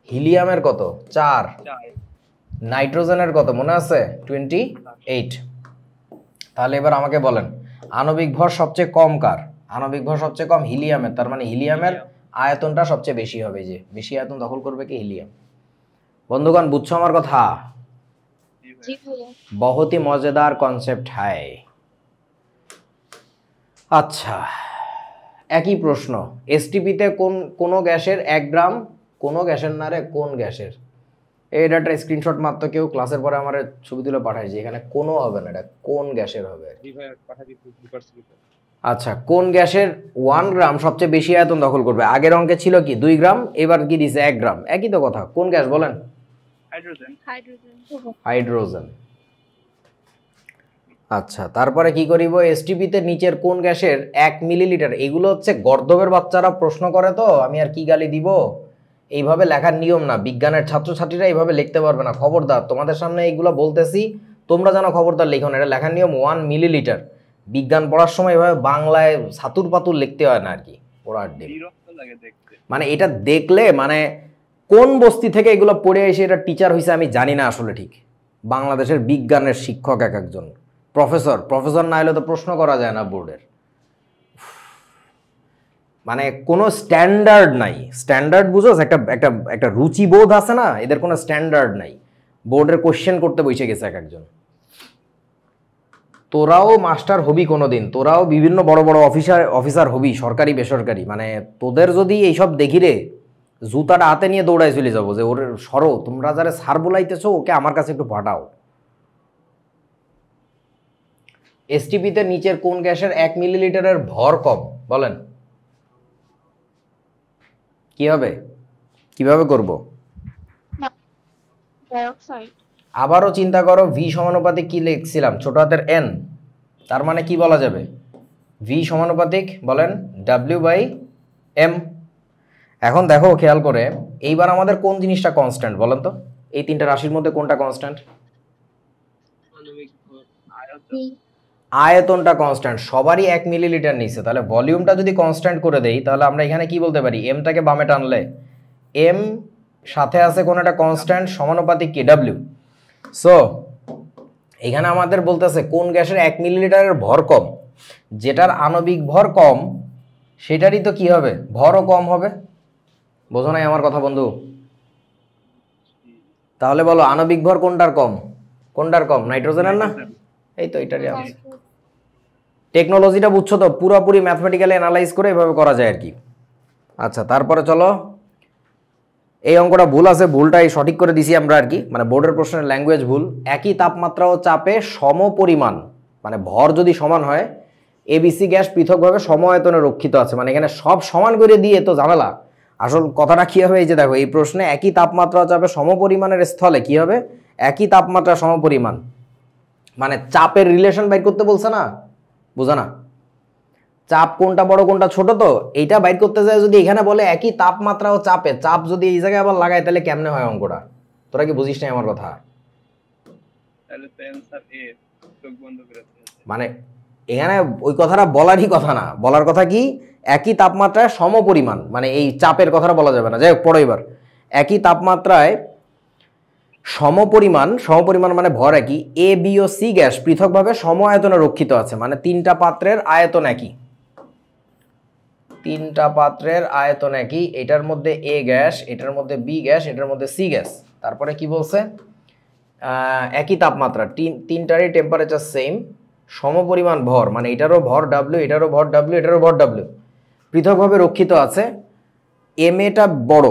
হিলিয়ামের কত, 4। নাইট্রোজেনের কত মনে আছে, 28। তাহলে এবার আমাকে বলেন আণবিক ভর সবচেয়ে কম কার? আণবিক ভর সবচেয়ে কম হিলিয়ামের। তার মানে হিলিয়ামের আয়তনটা সবচেয়ে বেশি হবে, যে বেশি আয়তন দখল করবে কি, হিলিয়াম। বন্ধুগণ বুঝছো আমার কথা? জি ভাইয়া। बहुत ही मजेदार कॉन्सेप्ट है। আচ্ছা, একই প্রশ্ন, এসটিপিতে কোন গ্যাসের 1 গ্রাম, কোন গ্যাসের না রে, কোন গ্যাসের, এই ডাটা স্ক্রিনশট মাত্র কেউ ক্লাসের পরে আমার ছবি তুলে পাঠাইছে, এখানে কোনো হবে না, এটা কোন গ্যাসের হবে। জি ভাইয়া পাঠা দিতে। আচ্ছা, কোন গ্যাসের 1 গ্রাম সবচেয়ে বেশি আয়তন দখল করবে? আগের অঙ্কে ছিল কি 2 গ্রাম, এবার কি দিছে 1 গ্রাম, একই তো কথা। কোন গ্যাস বলেন? হাইড্রোজেন। হাইড্রোজেন। আচ্ছা, তারপরে কি করিব, এসটিপিতে নিচের কোন গ্যাসের 1 মিলিলিটার, এগুলো হচ্ছে গর্দবের বাচ্চারা প্রশ্ন করে, তো আমি আর কি গালি দিব। এইভাবে লেখার নিয়ম না, বিজ্ঞানের ছাত্রছাত্রীরা এইভাবে লিখতে পারবে না, খবরদার। তোমাদের সামনে এইগুলো বলতেছি, তোমরা যেন খবরদার লিখো না, এটা লেখার নিয়ম 1 মিলিলিটার। বিজ্ঞান পড়ার সময় এভাবে বাংলায় ছাতুর পাতুর লিখতে হয় না আর কি, পড়ার ডিম। বিরক্ত লাগে দেখতে। মানে এটা দেখলে মানে কোন বস্তি থেকে এগুলো পড়ে এসে এটা টিচার হয়েছে আমি জানি না আসলে। ঠিক বাংলাদেশের বিজ্ঞানের শিক্ষক এক একজন প্রফেসর না হলে তো প্রশ্ন করা যায় না বোর্ডের। মানে কোনো স্ট্যান্ডার্ড নাই। স্ট্যান্ডার্ড বুঝোস, একটা রুচিবোধ আছে না, এদের কোনো স্ট্যান্ডার্ড নাই। বোর্ডের কোশ্চেন করতে বসে গেছে এক একজন। তোরাও মাস্টার হবি কোনোদিন, তোরাও বিভিন্ন বড় বড় অফিসার হবি, সরকারি বেসরকারি। মানে তোদের যদি এইসব দেখি রে, জুতাটা হাতে নিয়ে দৌড়ায় চলে যাবো, যে ওর সরো, তোমরা যারা সার বলাইতেছো ওকে আমার কাছে একটু পাঠাও। এসটিপিতে নিচের কোন গ্যাসের 1 মিলিলিটারের ভর কম বলেন? কি হবে, কিভাবে করব? ডাইঅক্সাইড। আবারও চিন্তা করো, ভি সমানুপাতিক কি লিখছিলাম, ছোট হাতের এন। তার মানে কি বলা যাবে, ভি সমানুপাতিক বলেন W/m। এখন দেখো খেয়াল করে, এইবার আমাদের কোন জিনিসটা কনস্ট্যান্ট বলেন তো? এই তিনটা রাশির মধ্যে কোনটা কনস্ট্যান্ট? আয়তনটা কনস্ট্যান্ট, সবারই 1 মিলিলিটার নিচ্ছে। তাহলে ভলিউমটা যদি কনস্ট্যান্ট করে দেই, তাহলে আমরা এখানে কি বলতে পারি, এমটাকে বামে টানলে এম সাথে আছে কোন একটা কনস্ট্যান্ট সমানুপাতিক কি, W। সো এখানে আমাদের বলতেছে কোন গ্যাসের 1 মিলিলিটারের ভর কম, যেটার আণবিক ভর কম সেটারই তো কি হবে, ভরও কম হবে। বোঝো নাই আমার কথা বন্ধু? তাহলে বলো আণবিক ভর কোনটার কম, কোনটার কম? নাইট্রোজেনের না? এই তো এটারই আনসার। টেকনোলজিটা বুঝছো তো, পুরোপুরি ম্যাথমেটিক্যালি অ্যানালাইজ করে এভাবে করা যায় আর কি। আচ্ছা, তারপরে চলো, এই অঙ্কটা ভুল আছে, ভুলটাই সঠিক করে দিছি আমরা আর কি, মানে বোর্ডের প্রশ্নের ল্যাঙ্গুয়েজ ভুল। একই তাপমাত্রা ও চাপে সমপরিমাণ, মানে ভর যদি সমান হয়, এবিসি গ্যাস পৃথকভাবে সম আয়তনে রক্ষিত আছে। মানে এখানে সব সমান করে দিয়ে তো ঝামেলা। আসল কথাটা কি হবে, এই যে দেখো এই প্রশ্নে একই তাপমাত্রা ও চাপে সমপরিমাণের স্থলে কি হবে, একই তাপমাত্রা সমপরিমাণ, মানে চাপের রিলেশন বাইর করতে বলছে না, বুঝা না? চাপ কোনটা বড় কোনটা ছোট, তো এইটা বাইর করতে যায় যদি এখানে বলে একই তাপমাত্রা ও চাপে, চাপ যদি এই জায়গায় আবার লাগায় তাহলে কেমনে হয় অঙ্কটা? তোরা কি বুঝিস না আমার কথা? তাহলে তো অ্যানসার এ, চোখ বন্ধ করে আছে। মানে এখানে ওই কথাটা বলারই কথা না, বলার কথা কি একই তাপমাত্রায় সমপরিমাণ, মানে এই চাপের কথাটা বলা যাবে না। যাই হোক, পড়ো এবার। একই তাপমাত্রায় সমপরিমাণ, সমপরিমাণ মানে ভর একই, A B O C gas পৃথকভাবে সম আয়তনে রক্ষিত আছে। মানে তিনটা পাত্রের আয়তন একই, তিনটা পাত্রের আয়তন একই। এটার মধ্যে এ গ্যাস, এটার মধ্যে বি গ্যাস, এটার মধ্যে সি গ্যাস। তারপরে কি বলছে, একই তাপমাত্রা, তিনটারই টেম্পারেচার সেম, সমপরিমাণ ভর, মানে এটারও ভর W, এটারও ভর W, এটারও ভর W, পৃথকভাবে রক্ষিত আছে। এম এটা বড়,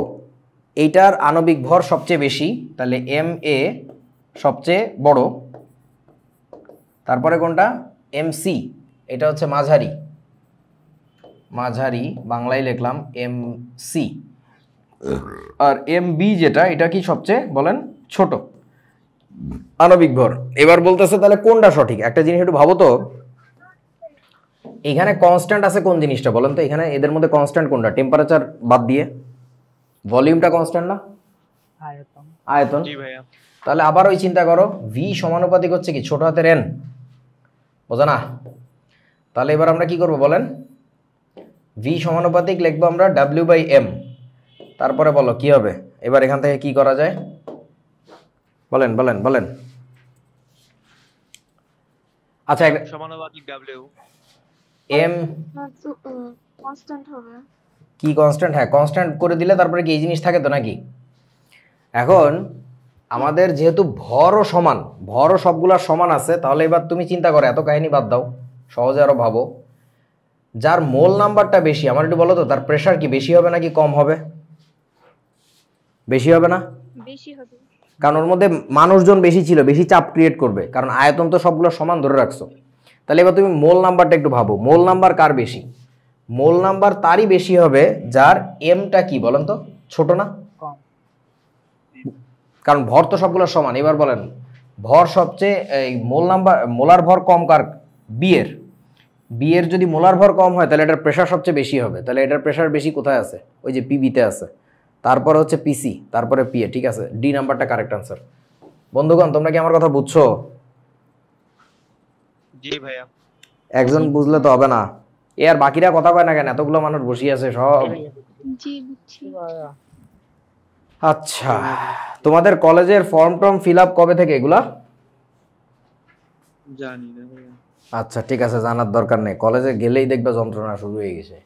এইটার আণবিক ভর সবচেয়ে বেশি, তাহলে এম এ সবচেয়ে বড়। তারপরে কোনটা, এম সি, এটা হচ্ছে মাঝারি। মাঝারি বাংলায় লিখলাম MC, আর MB যেটা, এটা কি সবচেয়ে বলেন ছোট আণবিক ভর। এবার বলতেছে তাহলে কোনটা সঠিক, একটা জিনিস একটু ভাবো তো, এখানে কনস্ট্যান্ট আছে কোন জিনিসটা বলেন তো, এখানে এদের মধ্যে কনস্ট্যান্ট কোনটা, টেম্পারেচার বাদ দিয়ে ভলিউমটা কনস্ট্যান্ট না, আয়তন। আয়তন। জি ভাইয়া। তাহলে আবার ওই চিন্তা করো, ভি সমানুপাতিক হচ্ছে কি ছোট হাতের এন, বোঝা না? তাহলে এবার আমরা কি করব বলেন, ভি সমানুপাতিক লিখবো আমরা W/M, তারপরে বলো কি হবে, এবার এখান থেকে কি করা যায় বলেন বলেন বলেন। আচ্ছা সমানুপাতিক W। এম কনস্ট্যান্ট হবে। কি কনস্ট্যান্ট, হ্যাঁ কনস্ট্যান্ট করে দিলে তারপরে কি এই জিনিস থাকে তো নাকি। এখন আমাদের যেহেতু ভরও সমান, ভরও সবগুলা সমান আছে, তাহলে এবার তুমি চিন্তা করো, এত কাহিনী বাদ দাও, সহজে আরো ভাবো, যার মোল নাম্বারটা বেশি, আমার একটু বলো তো তার প্রেশার কি বেশি হবে নাকি কম হবে? বেশি হবে না? বেশি হবে। কারণ ওর মধ্যে মানুষজন বেশি ছিল, বেশি চাপ ক্রিয়েট করবে, কারণ আয়তন তো সবগুলো সমান ধরে রাখছো। তাহলে এবার তুমি মোল নাম্বারটা একটু ভাবো, মোল নাম্বার কার বেশি? মোল নাম্বার তারই বেশি হবে যার এমটা কি বলেন তো ছোট না, কম। কারণ ভর তো সবগুলো সমান। এবার বলেন ভর সবচেয়ে এই মোল নাম্বার, মোলার ভর কম কার? বিয়ের। বিয়ের যদি মোলার ভর কম হয় তাহলে এটার প্রেশার সবচেয়ে বেশি হবে, তাহলে এটার প্রেশার বেশি কোথায় আছে? ওই যে পিবিতে আছে, তারপরে হচ্ছে পিসি, তারপরে পিএ। ঠিক আছে, ডি নাম্বারটা কারেক্ট আনসার। বন্ধুগণ তোমরা কি আমার কথা বুঝছো? জি ভাইয়া। একজন বুঝলে তো হবে না, এ আর বাকিরা কথা কয় না কেন? এতগুলো মানুষ বসে আছে সব। জি বুঝছি। আচ্ছা, তোমাদের কলেজের ফর্ম টর্ম ফিল আপ কবে থেকে এগুলা? জানি না ভাইয়া। আচ্ছা ঠিক আছে, জানার দরকার নেই, কলেজে গেলেই দেখবে যন্ত্রণা শুরু হয়ে গেছে।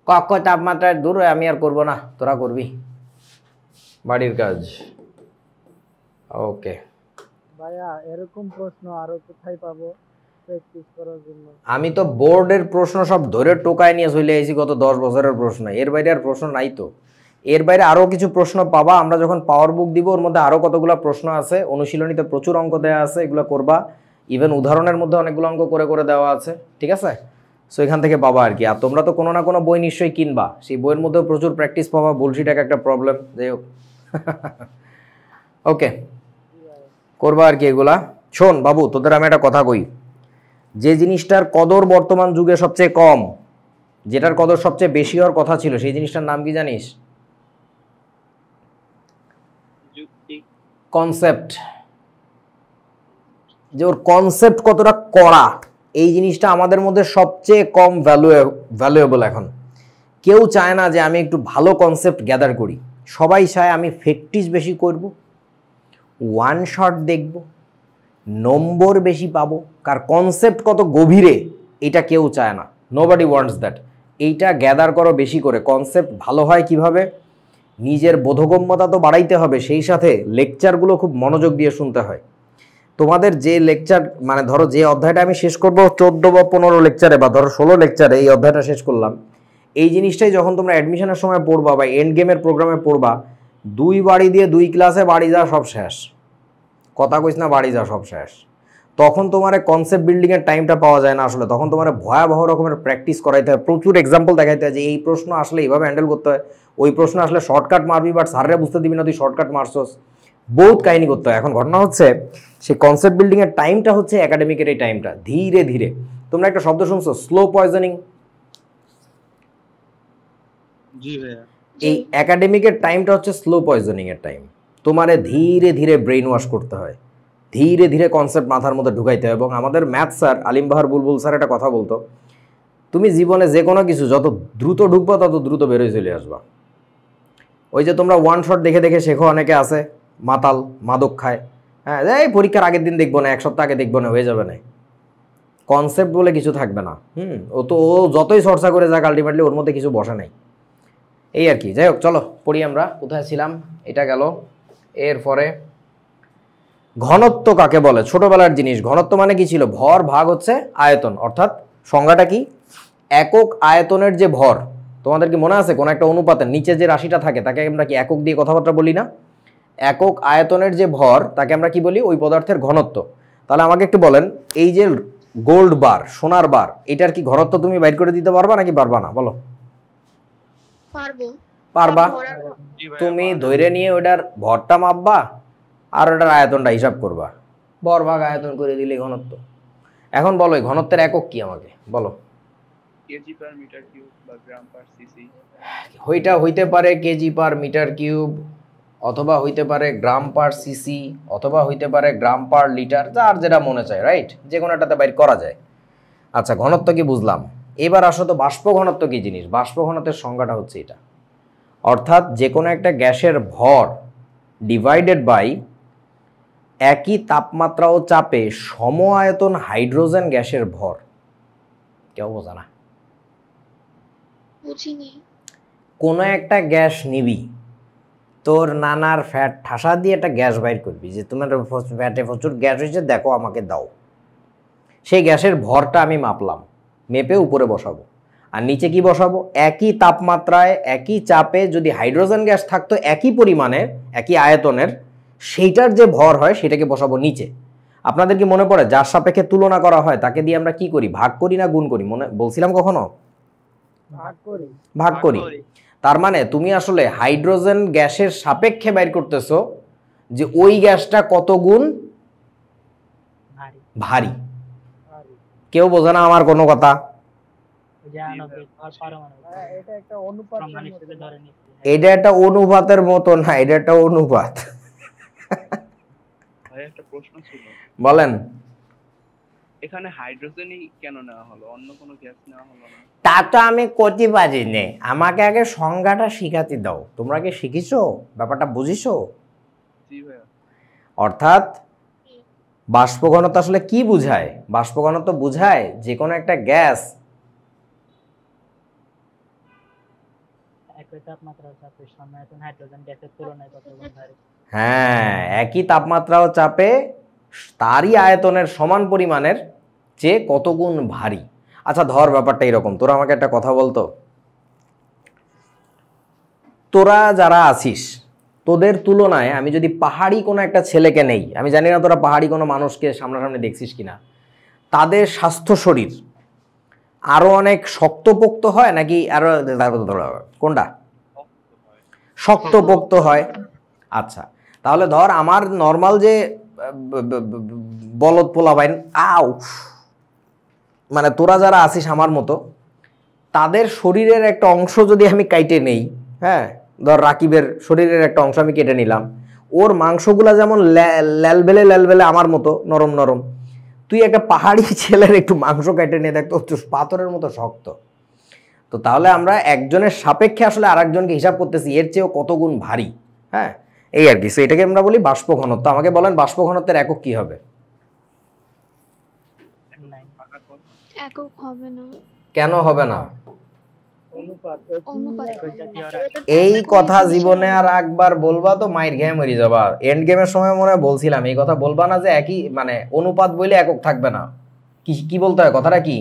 কয় তাপমাত্রায় দূর হয়ে আমি আর করবো না, তোরা করবি বাড়ির কাজ। ওকে, ভাইয়া এরকম প্রশ্ন আরো কোথায় পাবো প্র্যাকটিস করার জন্য? আমি তো বোর্ডের প্রশ্ন সব ধরে টোকায় নিয়ে চলে এসেছি গত 10 বছরের প্রশ্ন, এর বাইরে আর প্রশ্ন নাই তো। এর বাইরে আরও কিছু প্রশ্ন পাবা, আমরা যখন পাওয়ার বুক দিব ওর মধ্যে আরও কতগুলো প্রশ্ন আছে, অনুশীলনীতে প্রচুর অঙ্ক দেওয়া আছে, এগুলো করবা। ইভেন উদাহরণের মধ্যে অনেকগুলো অঙ্ক করে করে দেওয়া আছে, ঠিক আছে? সো এখান থেকে পাবা আর কি। আর তোমরা তো কোনো না কোনো বই নিশ্চয়ই কিনবা, সেই বইয়ের মধ্যেও প্রচুর প্র্যাকটিস পাবা। বুলশিট একটা প্রবলেম, যাই হোক। ওকে, করবা আর কি এগুলা। শোন বাবু, তোদের আমি একটা কথা কই, যে জিনিসটার কদর বর্তমান যুগে সবচেয়ে কম, যেটার কদর সবচেয়ে বেশি হওয়ার কথা ছিল, সেই জিনিসটার নাম কি জানিস? যুক্তি। কনসেপ্ট। যে ওর কনসেপ্ট কতটা কড়া, এই জিনিসটা আমাদের মধ্যে সবচেয়ে কম ভ্যালুয়েবল। এখন কেউ চায় না যে আমি একটু ভালো কনসেপ্ট গ্যাদার করি, সবাই চায় আমি প্র্যাকটিস বেশি করব, ওয়ান শট দেখব, নম্বর বেশি পাবো। কার কনসেপ্ট কত গভীরে এটা কেউ চায় না, নোবডি ওয়ান্টস দ্যাট। এইটা গ্যাদার করো বেশি করে। কনসেপ্ট ভালো হয় কিভাবে? নিজের বোধগম্যতা তো বাড়াইতে হবে, সেই সাথে লেকচারগুলো খুব মনোযোগ দিয়ে শুনতে হয়। তোমাদের যে লেকচার, মানে ধরো যে অধ্যায়টা আমি শেষ করবো 14 বা 15 লেকচারে, বা ধরো 16 লেকচারে এই অধ্যায়টা শেষ করলাম, এই জিনিসটাই যখন তোমরা অ্যাডমিশনের সময় পড়বা বা এন্ড গেমের প্রোগ্রামে পড়বা, 2 বাড়ি দিয়ে 2 ক্লাসে বাড়ি যা সব শেষ, কথা কইস না বাড়ি যা সব শেষ। তখন তোমার কনসেপ্ট বিল্ডিংয়ের টাইমটা পাওয়া যায় না আসলে, তখন তোমার ভয়াবহ রকমের প্র্যাকটিস করাইতে হয়, প্রচুর এক্সাম্পল দেখাইতে হয় যে এই প্রশ্ন আসলে এইভাবে হ্যান্ডেল করতে হয়, ওই প্রশ্ন আসলে শর্টকাট মারবি, বাট স্যাররা বুঝতে দিবি না তুই শর্টকাট মারছস, বহুত কাহিনী করতে হয়। এখন ঘটনা হচ্ছে সেই কনসেপ্ট বিল্ডিংয়ের টাইমটা হচ্ছে একাডেমিকের এই টাইমটা, ধীরে ধীরে। তোমরা একটা শব্দ শুনছো, স্লো পয়জনিং? জি ভাইয়া। এই একাডেমিকের টাইমটা হচ্ছে স্লো পয়জনিংয়ের টাইম। তোমারে ধীরে ধীরে ব্রেইন ওয়াশ করতে হয়, ধীরে ধীরে কনসেপ্ট মাথার মধ্যে ঢুকাইতে হয়। এবং আমাদের ম্যাথ স্যার আলিম বাহার বুলবুল স্যার একটা কথা বলতো, তুমি জীবনে যে কোনো কিছু যত দ্রুত ঢুকবা তত দ্রুত বেরোয় চলে আসবা। ওই যে তোমরা ওয়ান শট দেখে দেখে শেখো, অনেকে আছে মাতাল, মাদক খায়, হ্যাঁ এই পরীক্ষার আগের দিন দেখবো না, এক সপ্তাহ আগে দেখবো না, হয়ে যাবে না, কনসেপ্ট বলে কিছু থাকবে না। ও তো ও যতই চর্চা করে যাক আলটিমেটলি ওর মধ্যে কিছু বসে নাই, এই আর কি। যাই হোক, চলো পড়ি আমরা। কোথায় ছিলাম? এটা গেল। এরপরে ঘনত্ব কাকে বলে? ছোটবেলার জিনিস। ঘনত্ব মানে কি ছিল? ভর ভাগ হচ্ছে আয়তন, অর্থাৎ সংজ্ঞাটা কি? একক আয়তনের যে ভর, তোমাদের কি মনে আছে কোন একটা অনুপাতের নিচে যে রাশিটা থাকে তাকে আমরা কি একক দিয়ে কথাবার্তা বলি না? একক আয়তনের যে ভর তাকে আমরা কি বলি? ওই পদার্থের ঘনত্ব। তাহলে আমাকে একটু বলেন, এই যে গোল্ড বার, সোনার বার, এটার কি ঘনত্ব তুমি বাইর করে দিতে পারবা নাকি পারবা না বলো? পারবো। পারবা। ধরার জি ভাইয়া, তুমি পাওয়া ধরে নিয়ে ওটার ভরটা মাপবা আর ওটার আয়তনটা হিসাব করবা, ভর ভাগ আয়তন করে দিলে ঘনত্ব। এখন বলো এই ঘনত্বের একক কি আমাকে বলো? কেজি পার মিটার কিউব বা গ্রাম পার সিসি। ওইটা হইতে পারে কেজি পার মিটার কিউব, অথবা হইতে পারে গ্রাম পার সিসি, অথবা হইতে পারে গ্রাম পার লিটার, যার যেটা মনে চায়, রাইট? যে কোনো একটাতে বাইর করা যায়। আচ্ছা, ঘনত্ব কি বুঝলাম। এবার আসো তো বাষ্প ঘনত্ব কি জিনিস। বাষ্প ঘনত্বের সংজ্ঞাটা হচ্ছে এটা, অর্থাৎ যে কোনো একটা গ্যাসের ভর ডিভাইডেড বাই একই তাপমাত্রা ও চাপে সম আয়তন হাইড্রোজেন গ্যাসের ভর। কেউ বোঝা না? বুঝিনি। কোনো একটা গ্যাস নিবি, তোর নানার ফ্যাট ঠাসা দিয়ে একটা গ্যাস বাইর করবি, যে তোমার ফ্যাটে প্রচুর গ্যাস হয়েছে, দেখো আমাকে দাও। সেই গ্যাসের ভরটা আমি মাপলাম, মেপে উপরে বসাবো, আর নিচে কি বসাবো? একই তাপমাত্রায় একই চাপে যদি হাইড্রোজেন গ্যাস থাকতো একই পরিমাণের একই আয়তনের, সেইটার যে ভর হয় সেটাকে বসাবো নিচে। আপনাদের কি মনে পড়ে যার সাপেক্ষে তুলনা করা হয় তাকে দিয়ে আমরা কি করি? ভাগ করি না গুণ করি? মনে বলছিলাম কখনো? ভাগ করি। তার মানে তুমি আসলে হাইড্রোজেন গ্যাসের সাপেক্ষে বাইর করতেছো যে ওই গ্যাসটা কত গুণ ভারী। কেউ বোঝে না আমার কোনো কথা? এটা একটা অনুপাতের মতো না, এটা একটা অনুপাত। ভাই একটা প্রশ্ন ছিল, বলেন। এখানে হাইড্রোজেনই কেন নেওয়া হলো, অন্য কোনো গ্যাস নেওয়া হলো না? তা তো আমি করতে পারি নে, আমাকে আগে সংজ্ঞাটা শিখাতে দাও। তোমরা কি শিখিছো? ব্যাপারটা বুঝিছো? জি ভাইয়া। অর্থাৎ বাষ্প ঘনত্ব আসলে কি বুঝায়? বাষ্প ঘনত্ব বুঝায় যে কোনো একটা গ্যাস হ্যাঁ একই তাপমাত্রা ও চাপে তারই আয়তনের সমান পরিমাণের চেয়ে কত গুণ ভারী। আচ্ছা ধর ব্যাপারটা এরকম, তোরা আমাকে একটা কথা বলতো, তোরা যারা আছিস তোদের তুলনায় আমি যদি পাহাড়ি কোনো একটা ছেলেকে নেই, আমি জানি না তোরা পাহাড়ি কোনো মানুষকে সামনাসামনি দেখছিস কিনা, তাদের স্বাস্থ্য শরীর আরো অনেক শক্তপোক্ত হয় নাকি আরো কোনটা শক্তপোক্ত হয়? আচ্ছা তাহলে ধর আমার নর্মাল যে বলদ পোলাপাইন আউ মানে তোরা যারা আছিস আমার মতো, তাদের শরীরের একটা অংশ যদি আমি কাইটে নেই, হ্যাঁ ধর রাকিবের শরীরের একটা অংশ আমি কেটে নিলাম, ওর মাংসগুলা যেমন ল্যালবেলে ল্যালবেলে আমার মতো নরম নরম, তুই একটা পাহাড়ি ছেলের একটু মাংস কেটে নিয়ে দেখতো পাথরের মতো শক্ত। তো তাহলে আমরা একজনের সাপেক্ষে আসলে আরেকজনকে হিসাব করতেছি এর চেয়েও কত গুণ ভারী। হ্যাঁ এই আর কি। সো এটাকে আমরা বলি বাষ্প ঘনত্ব। আমাকে বলেন বাষ্প ঘনত্বের একক কি হবে? একক হবে না। কেন হবে না? অনুপাত। এই কথা জীবনে আর একবার বলবা তো মাইর খেয়ে মরে যাবা। এন্ড গেমের সময় মনে হয় বলছিলাম এই কথা বলবা না, যে একই মানে অনুপাত বইলে একক থাকবে না। কি কি বলতে হয় কথাটা কি?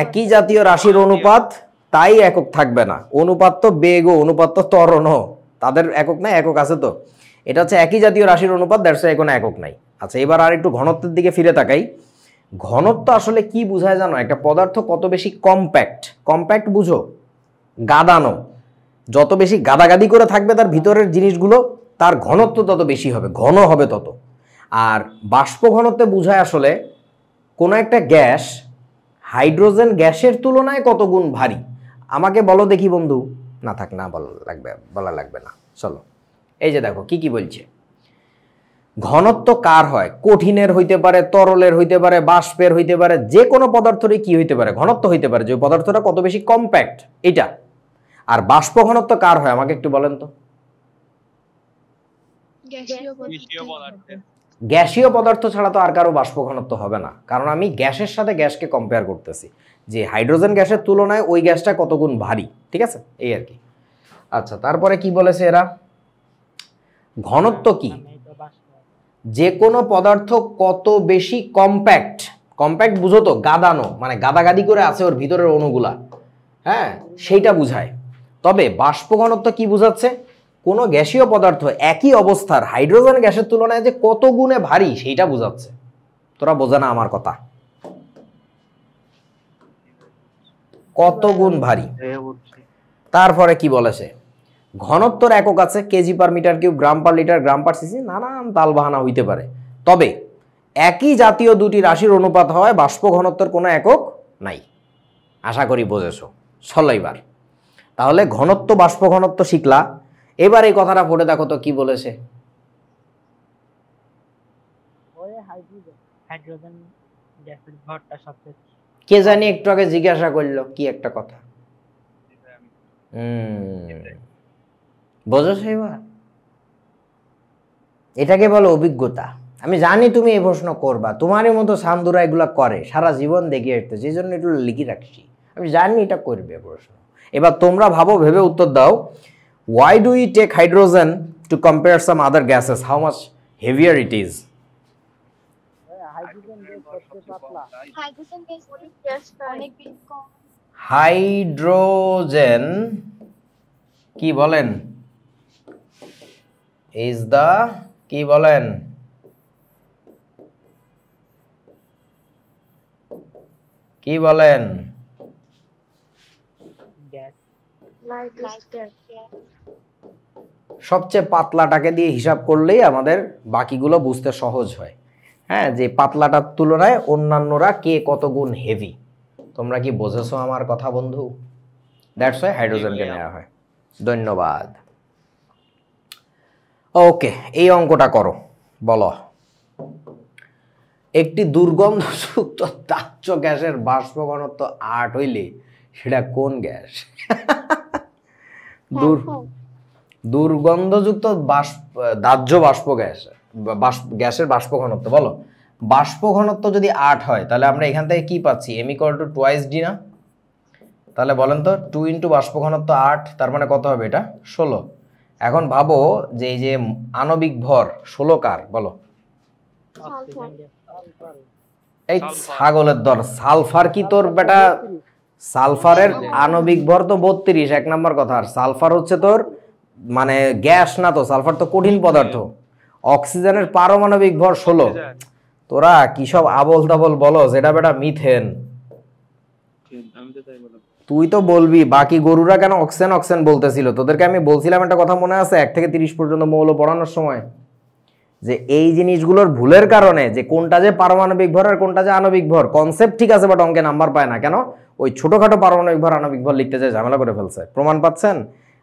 একই জাতীয় রাশির অনুপাত তাই একক থাকবে না। অনুপাত তো বেগ, অনুপাত তো ত্বরণ, তাদের একক নাই, একক আছে তো। এটা হচ্ছে একই জাতীয় রাশির অনুপাত, দ্যাটস ওয়াই কোনো একক নাই। আচ্ছা এবার আর একটু ঘনত্বের দিকে ফিরে তাকাই। ঘনত্ব আসলে কি বোঝায় জানো? একটা পদার্থ কত বেশি কম্প্যাক্ট, কম্প্যাক্ট বুঝো, গাদানো, যত বেশি গাদাগাদি করে থাকবে তার ভিতরের জিনিসগুলো তার ঘনত্ব তত বেশি হবে, ঘন হবে তত। আর বাষ্প ঘনত্বে বোঝায় আসলে কোনো একটা গ্যাস হাইড্রোজেন গ্যাসের তুলনায় কত গুণ ভারী। আমাকে বলো দেখি বন্ধু। না থাক, না বলা লাগবে না, চলো এই যে দেখো কি কি বলছে। ঘনত্ব কার হয়? কঠিনের হইতে পারে, তরলের হইতে পারে, বাষ্পের হইতে পারে, যে কোনো পদার্থরই কি হইতে পারে? ঘনত্ব হইতে পারে যে পদার্থটা কত বেশি কম্প্যাক্ট, এটা। আর বাষ্প ঘনত্ব কার হয় আমাকে একটু বলেন তো। গ্যাসীয় পদার্থ ছাড়া তো আর কারো বাষ্প ঘনত্ব হবে না, কারণ আমি গ্যাসের সাথে গ্যাসকে কম্পেয়ার করতেছি, যে হাইড্রোজেন গ্যাসের তুলনায় ওই গ্যাসটা কত গুণ ভারী, ঠিক আছে এই আর কি। আচ্ছা তারপরে কি বলেছে এরা? ঘনত্ব কি? যে কোনো পদার্থ কত বেশি কম্প্যাক্ট, কম্প্যাক্ট বুঝো তো, গাদানো মানে গাদাগাদি করে আছে ওর ভিতরের অণুগুলা, হ্যাঁ সেইটা বুঝায়। তবে বাষ্প ঘনত্ব কি বুঝাচ্ছে? কোনো গ্যাসীয় পদার্থ একই অবস্থার হাইড্রোজেন গ্যাসের তুলনায় যে কত গুণে ভারী সেইটা বুঝাচ্ছে। তোরা বোঝা না আমার কথা, কত গুণ ভারী। তারপরে কি বলেছে, ঘনত্বর একক আছে কেজি পার মিটার কিউব, গ্রাম পার লিটার, গ্রাম পার সিসি, নানান তালবাহানা হইতে পারে। তবে একই জাতীয় দুটি রাশির অনুপাত হয়, বাষ্প ঘনত্বের কোনো একক নাই। আশা করি বোঝেছো। চলো এবার তাহলে ঘনত্ব বাষ্প ঘনত্ব শিখলা, এবার এই কথাটা পড়ে দেখো তো কি বলেছে। ওই হাইড্রোজেন গ্যাসের ভরটা সবচেয়ে কে জানি একটু আগে জিজ্ঞাসা করলো কি একটা কথা। বোঝেছো এবার? এটাকে বলো অভিজ্ঞতা। আমি জানি তুমি এই প্রশ্ন করবা, তোমারই মতো সামদুরা এগুলা করে, সারা জীবন দেখিয়ে আসতেছে, এই জন্য একটু লিখে রাখছি, আমি জানি এটা করবে প্রশ্ন। এবার তোমরা ভাবো, ভেবে উত্তর দাও। Why do you take hydrogen to compare some other gases, how much heavier it is? Hydrogen gas সবচেয়ে পাতলা। হাইড্রোজেন গ্যাসটা অনেক বেশি কম। হাইড্রোজেন কি বলেন ইজ দা, কি বলেন, কি বলেন? Gas lightest gas. সবচেয়ে পাতলাটাকে দিয়ে হিসাব করলেই আমাদের বাকিগুলো বুঝতে সহজ হয়। হ্যাঁ, যে পাতলাটার তুলনায় অন্যান্যরা কে কত গুণ হেভি। তোমরা কি বোঝেছো আমার কথা বন্ধু? দ্যাটস ওয়াই হাইড্রোজেনকে নেওয়া হয়। ধন্যবাদ। ওকে, এই অঙ্কটা করো। বলো, একটি দুর্গন্ধযুক্ত দাহ্য গ্যাসের বাষ্প ঘনত্ব 8 হইলে সেটা কোন গ্যাস? দুর্গন্ধযুক্ত দাহ্য বাষ্প গ্যাস, গ্যাসের বাষ্প ঘনত্ব বলো। বাষ্প ঘনত্ব যদি 8 হয় তাহলে আমরা এখান থেকে কি পাচ্ছি? m = 2d না? তাহলে বলেন তো 2 × বাষ্প ঘনত্ব 8, তার মানে কত হবে এটা? 16। এখন ভাবো যে এই যে আণবিক ভর 16 কার বলো? এই ছাগলের দর, সালফার কি তোর বেটা? সালফারের আণবিক ভর তো 32, এক নাম্বার কথা। আর সালফার হচ্ছে তোর মানে গ্যাস না তো, সালফার তো কঠিন পদার্থ। অক্সিজেনের পারমাণবিক ভর 16। তোরা কি সব আবল তাবল বলো, যেটা বেটা মিথেন। তুই তো বলবি, বাকি গরুরা কেন অক্সিজেন অক্সিজেন বলতেছিল? তোদেরকে আমি বলছিলাম একটা কথা মনে আছে 1 থেকে 30 পর্যন্ত মৌল পড়ানোর সময়, যে এই জিনিসগুলোর ভুলের কারণে যে কোনটা যে পারমাণবিক ভর আর কোনটা যে আণবিক ভর, কনসেপ্ট ঠিক আছে বাট অঙ্কে নাম্বার পায় না কেন? ওই ছোটখাটো পারমাণবিক ভর আণবিক ভর লিখতে যায় ঝামেলা করে ফেলছে। প্রমাণ পাচ্ছেন?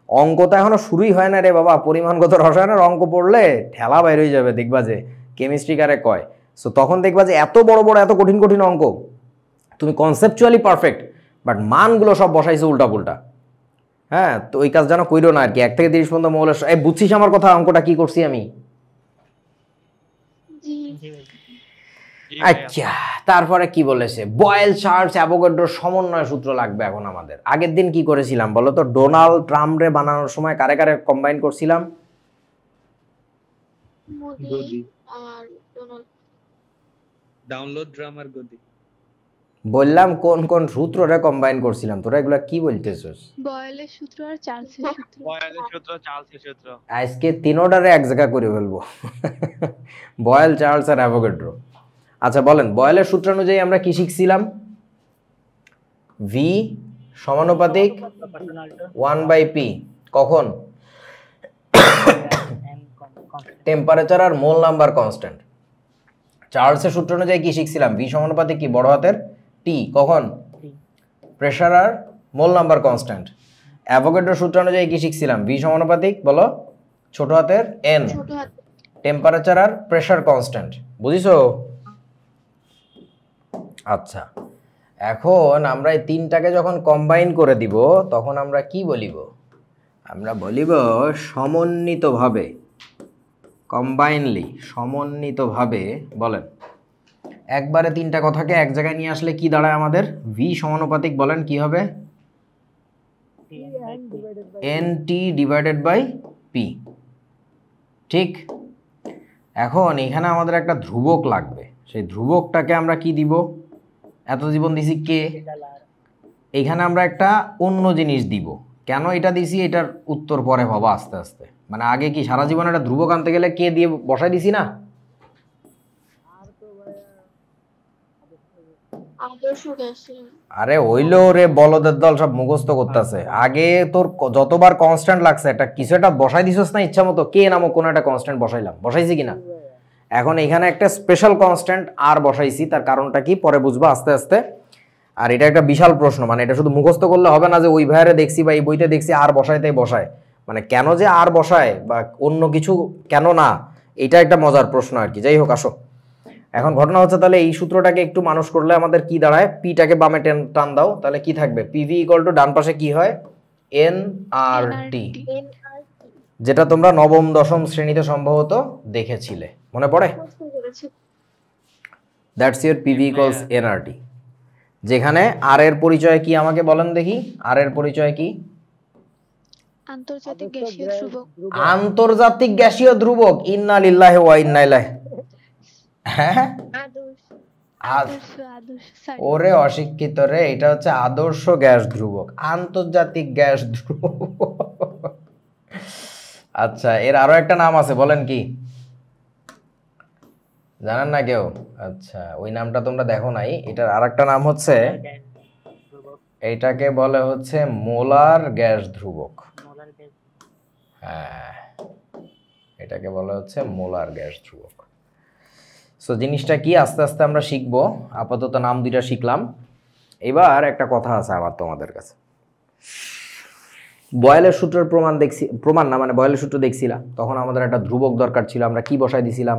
অঙ্ক তো এখনো শুরুই হয় না রে বাবা। পরিমাণগত রসায়নের অঙ্ক পড়লে ঠেলা বাইর হয়ে যাবে, দেখবা যে কেমিস্ট্রি কারে কয়। সো তখন দেখবা যে এত বড় বড় এত কঠিন কঠিন অঙ্ক তুমি কনসেপচুয়ালি পারফেক্ট, বাট মানগুলো সব বসাইছো উল্টা পুল্টা। হ্যাঁ, তো ওই কাজ যেন কইরো না আর কি। 1 থেকে 30 পর্যন্ত মৌলের এই বুঝছিস আমার কথা? অঙ্কটা কি করছি আমি? আচ্ছা, তারপরে কি বলেছে? বয়েল চার্লস অ্যাভোগাড্রোর সমন্বয় সূত্র লাগবে এখন আমাদের। আগের দিন কি করেছিলাম বলো তো? ডোনাল্ড ট্রাম্প রে বানানোর সময় কারে কারে কম্বাইন করছিলাম? মোদি আর ডোনাল্ড। ডাউনলোড ড্রামার গদি। বললাম কোন কোন সূত্র রে কম্বাইন করছিলাম, তোরা এগুলা কি বলতেছস? বয়েলের সূত্র আর চার্লসের সূত্র। বয়েলের সূত্র, চার্লসের সূত্র। আজকে তিনোটারে এক জায়গা করে ফেলবো, বয়েল, চার্লস আর অ্যাভোগাড্রো। আচ্ছা বলেন, বয়েলের সূত্র অনুযায়ী আমরা কি শিখছিলাম? ভি সমানুপাতিক 1/p কখন? টেম্পারেচার আর মোল নাম্বার কনস্ট্যান্ট। চার্লসের সূত্র অনুযায়ী কি শিখছিলাম? ভি সমানুপাতিক কি? বড় হাতের টি কখন? প্রেসার আর মোল নাম্বার কনস্ট্যান্ট। অ্যাভোগাড্রোর সূত্র অনুযায়ী কি শিখছিলাম? ভি সমানুপাতিক বলো ছোট হাতের এন, টেম্পারেচার আর প্রেসার কনস্ট্যান্ট। বুঝিছো? আচ্ছা, এখন আমরা এই তিনটাকে যখন কম্বাইন করে দিব তখন আমরা কি বলিব? আমরা বলিব সমন্বিতভাবে, কম্বাইনলি, সমন্বিতভাবে। বলেন, একবারে তিনটা কথাকে এক জায়গায় নিয়ে আসলে কি দাঁড়ায় আমাদের? ভি সমানুপাতিক বলেন কি হবে? NT/P। ঠিক। এখন এখানে আমাদের একটা ধ্রুবক লাগবে, সেই ধ্রুবকটাকে আমরা কি দিব? এত জীবন দিছি কে, এখানে আমরা একটা অন্য জিনিস দিব। কেন এটা দিছি এটার উত্তর পরে ভাবা আস্তে আস্তে। মানে আগে কি সারা জীবন একটা ধ্রুবক আনতে গেলে কে দিয়ে বসাই দিছি না? আদর্শ গ্যাসীয়। আরে হইলো রে, বলদের দল সব মুখস্থ করতেছে। আগে তোর যতবার কনস্ট্যান্ট লাগছে একটা কিছু একটা বসাই দিছস না ইচ্ছা মতো, কে নামক কোন একটা কনস্ট্যান্ট বসাইলাম, বসাইছি কিনা? এখন এখানে একটা স্পেশাল কনস্ট্যান্ট আর বসাইছি, তার কারণটা কি পরে বুঝবো আস্তে আস্তে। আর এটা একটা বিশাল প্রশ্ন, মানে এটা শুধু মুখস্থ করলে হবে না যে ওই ভাইয়ারে দেখছি বা এই বইতে দেখছি আর বসায় তাই বসায়, মানে কেন যে আর বসায় বা অন্য কিছু কেন না, এটা একটা মজার প্রশ্ন আর কি। যাই হোক, আসো এখন ঘটনা হচ্ছে তাহলে এই সূত্রটাকে একটু মানুষ করলে আমাদের কি দাঁড়ায়, পিটাকে বামে টান দাও, তাহলে কি থাকবে, পিভি ইকুয়াল টু ডান পাশে কি হয়, এন আর টি, যেটা তোমরা নবম দশম শ্রেণীতে সম্ভবত দেখেছিলে, মনে পড়ে? That's your PV equals nRT. যেখানে আর এর পরিচয় কি আমাকে বলেন দেখি, আর এর পরিচয় কি? আন্তর্জাতিক গ্যাসীয় ধ্রুবক। আন্তর্জাতিক গ্যাসীয় ধ্রুবক, ইন্না লিল্লাহি ওয়া ইন্না ইলাইহি। হ্যাঁ ওরে অশিক্ষিত রে, এটা হচ্ছে আদর্শ গ্যাস ধ্রুবক, আন্তর্জাতিক গ্যাস ধ্রুবক। আচ্ছা, এর আরো একটা নাম আছে, বলেন কি জানেন না কেউ? আচ্ছা, ওই নামটা তোমরা দেখো নাই, এটার আরেকটা নাম হচ্ছে, এইটাকে বলে হচ্ছে মোলার গ্যাস ধ্রুবক। হ্যাঁ, এটাকে বলা হচ্ছে মোলার গ্যাস ধ্রুবক। সো জিনিসটা কি আস্তে আস্তে আমরা শিখবো, আপাতত নাম দুইটা শিখলাম। এবার একটা কথা আছে আমার তোমাদের কাছে, বয়েলের সূত্রের প্রমাণ না মানে বয়েলের সূত্র দেখছিলাম, তখন আমাদের একটা ধ্রুবক দরকার ছিল, আমরা কি বসাই দিছিলাম?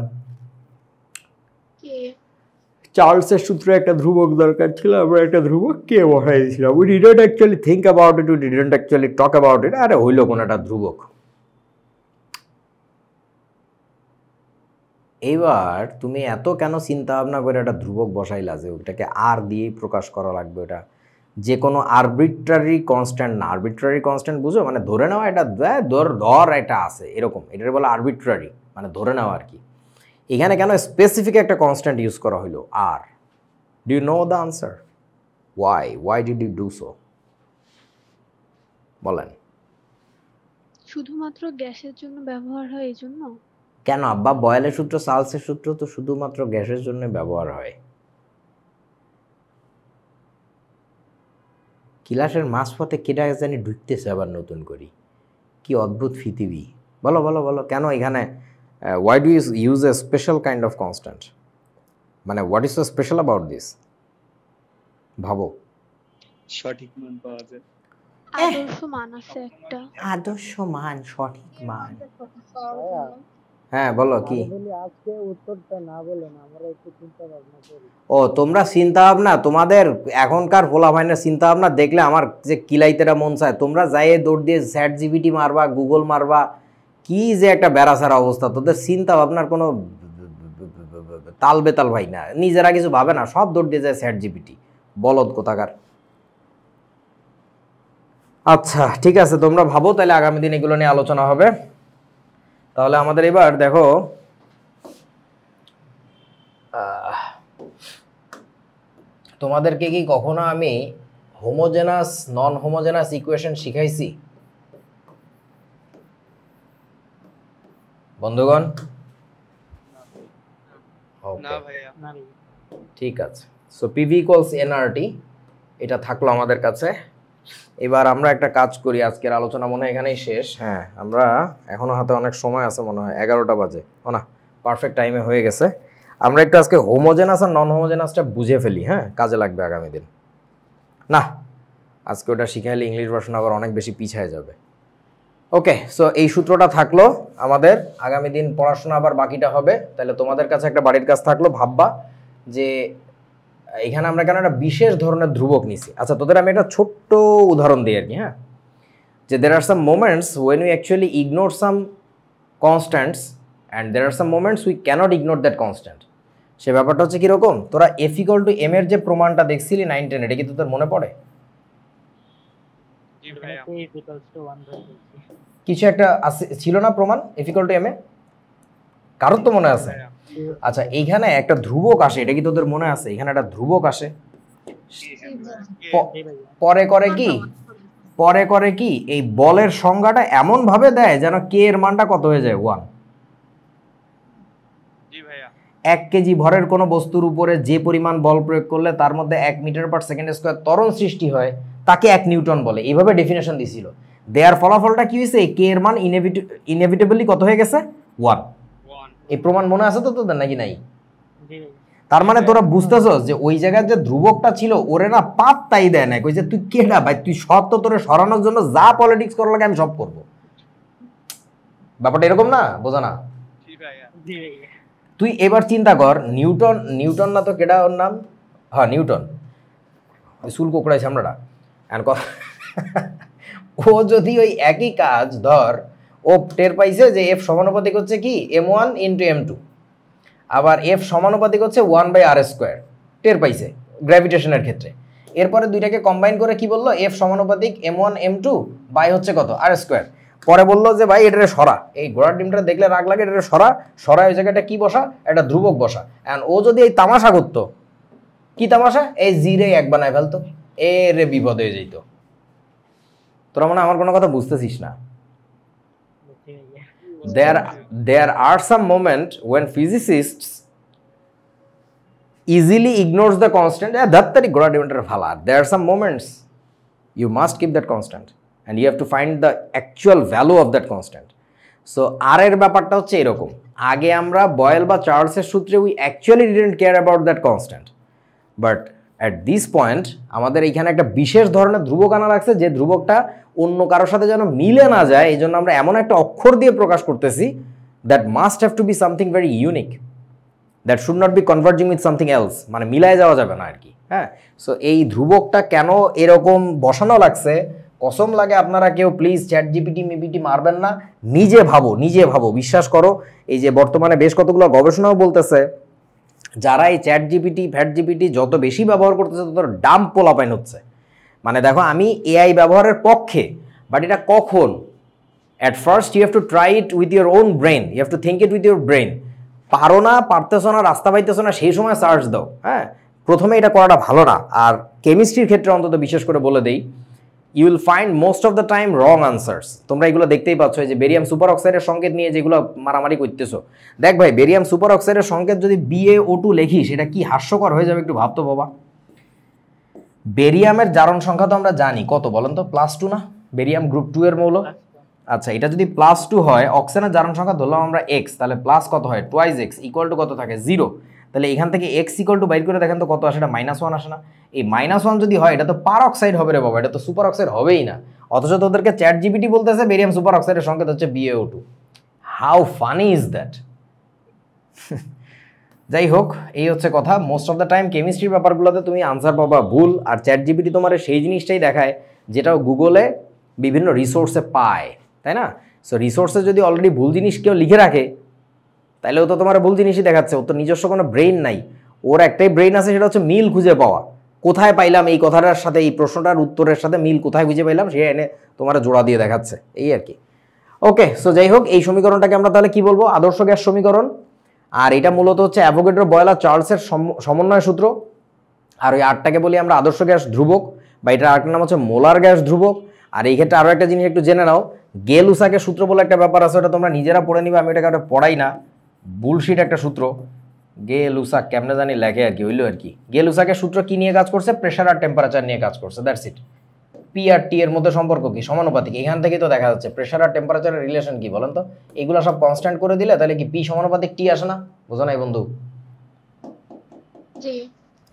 চার্লসের সূত্রে একটা ধ্রুবক দরকার ছিল, আমরা একটা ধ্রুবক কে বসাই দিয়েছিলাম। We didn't actually think about it, we didn't actually talk about it. আরে হইলো কোন একটা ধ্রুবক। এবার তুমি এত কেন চিন্তা ভাবনা করে একটা ধ্রুবক বসাইলা যে ওটাকে আর দিয়েই প্রকাশ করা লাগবে? ওটা যে কোনো আরবিট্রারি কনস্ট্যান্ট না। আরবিট্রারি কনস্ট্যান্ট বুঝো, মানে ধরে নেওয়া, এটা ধর এটা আছে এরকম, এটার বলে আরবিট্রারি, মানে ধরে নেওয়া আর কি। এখানে কেন স্পেসিফিক একটা কনস্ট্যান্ট ইউজ করা হলো আর? Do you know the answer? Why did you do so? বলেন। শুধুমাত্র গ্যাসের জন্য ব্যবহার হয় এই জন্য। কেন আব্বা, বয়েলের সূত্র চার্লসের সূত্র তো শুধুমাত্র গ্যাসের জন্য ব্যবহার হয়। ক্লাসের মাঝপথে কেটা জানি ঢুকতেছে আবার নতুন করি, কি অদ্ভুত পৃথিবী। বলো বলো বলো, কেন এখানে why do you use a special kind of constant? মানে what is so special about this? ভাবো। সঠিক মান পাওয়া যায়। আদর্শ মান আছে একটা। আদর্শ মান, সঠিক মান। হ্যাঁ বলো কি? আজকে উত্তরটা না বলেন, আমরা একটু চিন্তা ভাবনা করি। ও তোমরা চিন্তা ভাবনা, তোমাদের এখনকার ভোলা ভাইনের চিন্তা ভাবনা দেখলে আমার যে কিলাইতেরা মন চায়। তোমরা যাইয়ে দৌড় দিয়ে চ্যাট জিপিটি মারবা, গুগল মারবা, কি যে একটা বেড়াছাড়া অবস্থা। তোদের চিন্তা ভাবনার কোনো তাল বেতাল ভাই না, নিজেরা কিছু ভাবে না, সব দৌড় দিয়ে যায় চ্যাট জিপিটি, বলদ কোথাকার। আচ্ছা ঠিক আছে, তোমরা ভাবো, তাহলে আগামী দিন এগুলো নিয়ে আলোচনা হবে। তাহলে আমাদের এবার দেখো, তোমাদেরকে কি কখনো আমি হোমোজেনাস নন হোমোজেনাস ইকুয়েশন শিখাইছি বন্ধুগণ? না ভাইয়া। ঠিক আছে, সো পিভি ইকুয়ালস এনআরটি, এটা থাকলো আমাদের কাছে। এবার আমরা একটা কাজ করি, আজকের আলোচনা মনে হয় এখানেই শেষ। হ্যাঁ, আমরা এখনো হাতে অনেক সময় আছে, মনে হয় 11টা বাজে। ও না, পারফেক্ট টাইমে হয়ে গেছে। আমরা একটু আজকে হোমোজেনাস আর নন হোমোজেনাসটা বুঝে ফেলি, হ্যাঁ, কাজে লাগবে আগামী দিন। না, আজকে ওটা শিখাইলে ইংলিশ ভার্সন আবার অনেক বেশি পিছায় যাবে। ওকে, সো এই সূত্রটা থাকলো আমাদের, আগামী দিন পড়াশোনা আবার বাকিটা হবে। তাহলে তোমাদের কাছে একটা বাড়ির কাজ থাকলো, ভাববা যে এখানে আমরা কেন একটা বিশেষ ধরনের ধ্রুবক নিছি। আচ্ছা, তোদের আমি একটা ছোট্ট উদাহরণ দিই আর কি, হ্যাঁ, যে there are some moments when we actually ignore some constants and there are some moments we cannot ignore that constant. সে ব্যাপারটা হচ্ছে কীরকম, তোরা এফ ইকুয়াল টু এম এর যে প্রমাণটা দেখছিলি 9, 10, এটা কি তোদের মনে পড়ে? কিছু একটা ছিল না প্রমাণ F equal to M A? কারোর তো মনে আছে? আচ্ছা, এইখানে একটা ধ্রুবক আসে, এটা কি তোদের মনে আছে? এখানে একটা ধ্রুবক আসে, পরে করে কি এই বলের সংজ্ঞাটা এমন ভাবে দেয় যেন কে এর মানটা কত হয়ে যায়, 1। 1 কেজি ভরের কোনো বস্তুর উপরে যে পরিমাণ বল প্রয়োগ করলে তার মধ্যে 1 মিটার পার সেকেন্ড স্কয়ার ত্বরণ সৃষ্টি হয় তাকে 1 নিউটন বলে। এইভাবে ডেফিনেশন দিছিল। দেয়ার ফলাফলটা কি হয়েছে, কে এর মান ইনএভিটেবলি কত হয়ে গেছে, 1। এই প্রমাণ মনে আছে তো তোদের নাকি নাই? জি তার মানে তোরা বুঝতেছস যে ওই জায়গায় যে ধ্রুবকটা ছিল ওরে না পাত্তাই দেয় না, কইছে তুই কেডা ভাই, তুই সব তো তোরে সরানোর জন্য যা পলিটিক্স করার লাগে আমি সব করব। ব্যাপারটা এরকম না, বোঝা না? জি ভাইয়া। তুই এবার চিন্তা কর, নিউটন না তো কেডা ওর নাম, হ্যাঁ নিউটন, চুল কোকড়াইছে আমরাটা। ও যদি ওই একই কাজ ধর, ও টের পাইছে যে এফ সমানুপাতিক হচ্ছে কি m1 ইন্টু m2, আবার এফ সমানুপাতিক হচ্ছে 1/r², টের পাইছে গ্র্যাভিটেশনের ক্ষেত্রে। এরপরে দুইটাকে কম্বাইন করে কি বললো, এফ সমানুপাতিক m1 m2 বাই হচ্ছে কত, r²। পরে বললো যে ভাই এটারে সরা, এই ঘোড়ার ডিমটা দেখলে রাগ লাগে, এটারে সরা ওই জায়গাটা কি বসা, একটা ধ্রুবক বসা। অ্যান্ড ও যদি এই তামাশা করতো, কি তামাশা, এই জিরে 1 বানায় ফেলতো, এরে বিপদ হয়ে যেত। তোরা মনে হয় আমার কোনো কথা বুঝতেছিস না। বুঝছি ভাইয়া। There are some moments when physicists easily ignores the constant. That goda dimension phala. There are some moments you must keep that constant and you have to find the actual value of that constant. So r এর ব্যাপারটা হচ্ছে এরকম, আগে আমরা boil বা চার্লসের সূত্রে we actually didn't care about that constant, but at this point আমাদের এখানে একটা বিশেষ ধরনের ধ্রুবক আনা লাগছে, যে ধ্রুবকটা অন্য কারোর সাথে যেন মিলে না যায়, এই জন্য আমরা এমন একটা অক্ষর দিয়ে প্রকাশ করতেছি that must have to be something very unique, that should not be converging with something else, মানে মিলায় যাওয়া যাবে না আর কি। হ্যাঁ, সো এই ধ্রুবকটা কেন এরকম বসানো লাগছে, কসম লাগে আপনারা কেউ প্লিজ চ্যাট জিপিটি মিপিটি মারবেন না, নিজে ভাবো, বিশ্বাস করো। এই যে বর্তমানে বেশ কতগুলো গবেষণাও বলতেছে যারা এই চ্যাট জিপিটি ফ্যাট জিপিটি যত বেশি ব্যবহার করতেছে তত ডাম পোলাপাইন হচ্ছে। মানে দেখো, আমি এআই ব্যবহারের পক্ষে, বাট এটা কখন, at first you have to try it with your own brain, you have to think it with your brain. পারতেছো না, রাস্তা পাইতেছো না, সেই সময় সার্চ দাও। হ্যাঁ, প্রথমে এটা করাটা ভালো না। আর কেমিস্ট্রির ক্ষেত্রে অন্তত বিশেষ করে বলে দেই, you will find most of the time wrong answers. তোমরা এগুলো দেখতেই পাচ্ছ, যে বেরিয়াম সুপার অক্সাইডের সংকেত নিয়ে যেগুলো মারামারি করতেছো। দেখ ভাই, বেরিয়াম সুপার অক্সাইডের সংকেত যদি BaO2 লেখিস, এটা কি হাস্যকর হয়ে যাবে একটু ভাবতো বাবা। বেরিয়ামের জারণ সংখ্যা তো আমরা জানি কত, বলেন তো, +2 না? বেরিয়াম গ্রুপ 2 এর মৌল। আচ্ছা, এটা যদি +2 হয়, অক্সিজেনের জারণ সংখ্যা ধরলাম আমরা x, তাহলে প্লাস কত হয়, 2x ইকুয়াল টু কত থাকে, 0। তাহলে এখান থেকে x ইকুয়াল টু বাইর করে দেখেন তো কত আসে, এটা -1 আসে না? এই -1 যদি হয়, এটা তো পার অক্সাইড হবে রে বাবা, এটা তো সুপার অক্সাইড হবেই না। অথচ তোদেরকে চ্যাট জিপিটি বলতেছে বেরিয়াম সুপার অক্সাইডের সংকেত হচ্ছে BaO2। How funny is that? যাই হোক, এই হচ্ছে কথা। মোস্ট অফ দ্য টাইম কেমিস্ট্রির ব্যাপারগুলোতে তুমি আনসার পাবা ভুল, আর চ্যাট জিপিটি তোমার সেই জিনিসটাই দেখায় যেটাও গুগলে বিভিন্ন রিসোর্সে পায়, তাই না? সো রিসোর্সে যদি অলরেডি ভুল জিনিস কেউ লিখে রাখে, তাহলে ও তো তোমার ভুল জিনিসই দেখাচ্ছে। ওর তো নিজস্ব কোনো ব্রেইন নাই, ওর একটাই ব্রেইন আছে, সেটা হচ্ছে মিল খুঁজে পাওয়া। কোথায় পাইলাম এই কথাটার সাথে, এই প্রশ্নটার উত্তরের সাথে মিল কোথায় খুঁজে পাইলাম, সে এনে তোমার জোড়া দিয়ে দেখাচ্ছে, এই আর কি। ওকে, সো যাই হোক, এই সমীকরণটাকে আমরা তাহলে কি বলবো, আদর্শ গ্যাস সমীকরণ। আর এটা মূলত হচ্ছে অ্যাভোগাড্রো, বয়লার, চার্লসের সমন্বয় সূত্র। আর ওই আটটাকে বলি আমরা আদর্শ গ্যাস ধ্রুবক, বা এটার আরেকটা নাম হচ্ছে মোলার গ্যাস ধ্রুবক। আর এই ক্ষেত্রে আরও একটা জিনিস একটু জেনে নাও, গে-লুসাকের সূত্র বলে একটা ব্যাপার আছে, ওটা তোমরা নিজেরা পড়ে নিবে, আমি এটাকে পড়াই না, বুলশিট একটা সূত্র। গে-লুসাক কেমনে জানি লেখে আর কি, হইলো আর কি। গে-লুসাকের সূত্র কি নিয়ে কাজ করছে, প্রেশার আর টেম্পারেচার নিয়ে কাজ করছে, দ্যাটস ইট। পি আর টি এর মধ্যে সম্পর্ক কি, সমানুপাতিক। এখান থেকেই তো দেখা যাচ্ছে প্রেশার আর টেম্পারেচারের রিলেশন কি বলেন তো। এগুলো সব কনস্ট্যান্ট করে দিলে তাহলে কি পি সমানুপাতিক টি আসে না? বোঝো নাই বন্ধু? জি।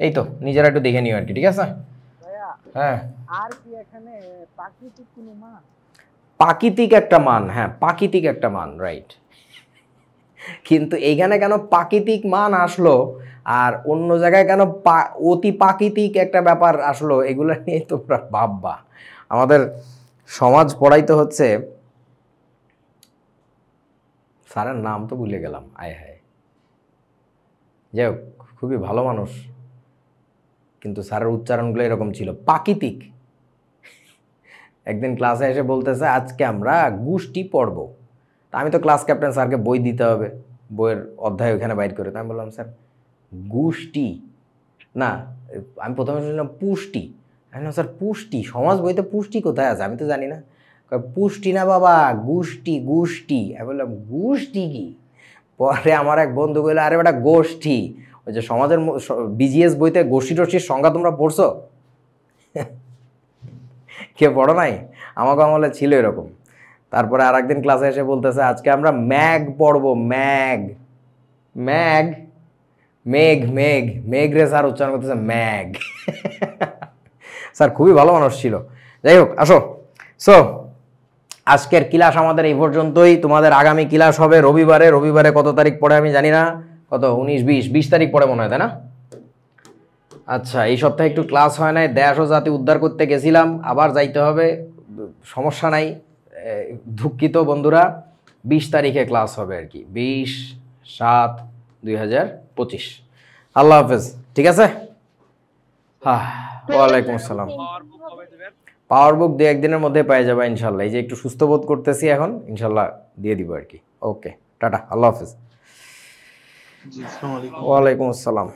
এই তো, নিজেরা একটু দেখে নিও আর কি, ঠিক আছে? ভাইয়া, হ্যাঁ, আর কি এখানে প্রাকৃতিক কোনো মান? প্রাকৃতিক একটা মান, হ্যাঁ প্রাকৃতিক একটা মান, রাইট। কিন্তু এইখানে কেন প্রাকৃতিক মান আসলো আর অন্য জায়গায় কেন অতি প্রাকৃতিক একটা ব্যাপার আসলো, এগুলো নিয়ে তোমরা ভাববা। আমাদের সমাজ পড়াইতে হচ্ছে, স্যারের নাম তো ভুলে গেলাম, আয় হায়, যাই হোক, খুবই ভালো মানুষ, কিন্তু স্যারের উচ্চারণগুলো এরকম ছিল, প্রাকৃতিক। একদিন ক্লাসে এসে বলতেছে আজকে আমরা গোষ্ঠী পড়ব। তা আমি তো ক্লাস ক্যাপ্টেন, স্যারকে বই দিতে হবে, বইয়ের অধ্যায় ওখানে বাইর করে। তো আমি বললাম স্যার গোষ্ঠী না, আমি প্রথমে শুনলাম পুষ্টি। আমি বললাম স্যার পুষ্টি, সমাজ বইতে পুষ্টি কোথায় আছে, আমি তো জানি না। পুষ্টি না বাবা, গোষ্ঠী। আমি বললাম গোষ্ঠী কি? পরে আমার এক বন্ধু কইলো, আরে বেটা গোষ্ঠী, ওই যে সমাজের বিজিএস বইতে গোষ্ঠী টোষ্ঠীর সংজ্ঞা তোমরা পড়ছো? কেউ পড়ো নাই? আমাকে আমলে ছিল এরকম। তারপরে আর একদিন ক্লাসে এসে বলতেছে আজকে আমরা ম্যাগ পড়বো, ম্যাগ। ম্যাগ মেঘ মেঘ মেঘ রে স্যার উচ্চারণ করতেছে ম্যাগ। স্যার খুবই ভালো মানুষ ছিল। যাই হোক, আসো। সো আজকের ক্লাস আমাদের এই পর্যন্তই। তোমাদের আগামী ক্লাস হবে রবিবারে। রবিবারে কত তারিখ পড়ে আমি জানি না, কত 19 20 তারিখ পড়ে মনে হয়, তাই না? আচ্ছা, এই সপ্তাহে একটু ক্লাস হয় নাই, দেশ ও জাতি উদ্ধার করতে গেছিলাম, আবার যাইতে হবে, সমস্যা নাই। দুঃখিত বন্ধুরা, 20 তারিখে ক্লাস হবে আর কি, 20/7/2025। আল্লাহ হাফেজ, ঠিক আছে? হ্যাঁ, ওয়ালাইকুম আসসালাম। পাওয়ার বুক 2-1 দিনের মধ্যে পেয়ে যাবে ইনশাল্লাহ। এই যে একটু সুস্থ বোধ করতেছি এখন, ইনশাল্লাহ দিয়ে দিব আর কি। ওকে, টাটা, আল্লাহ হাফেজ। ওয়ালাইকুম আসসালাম।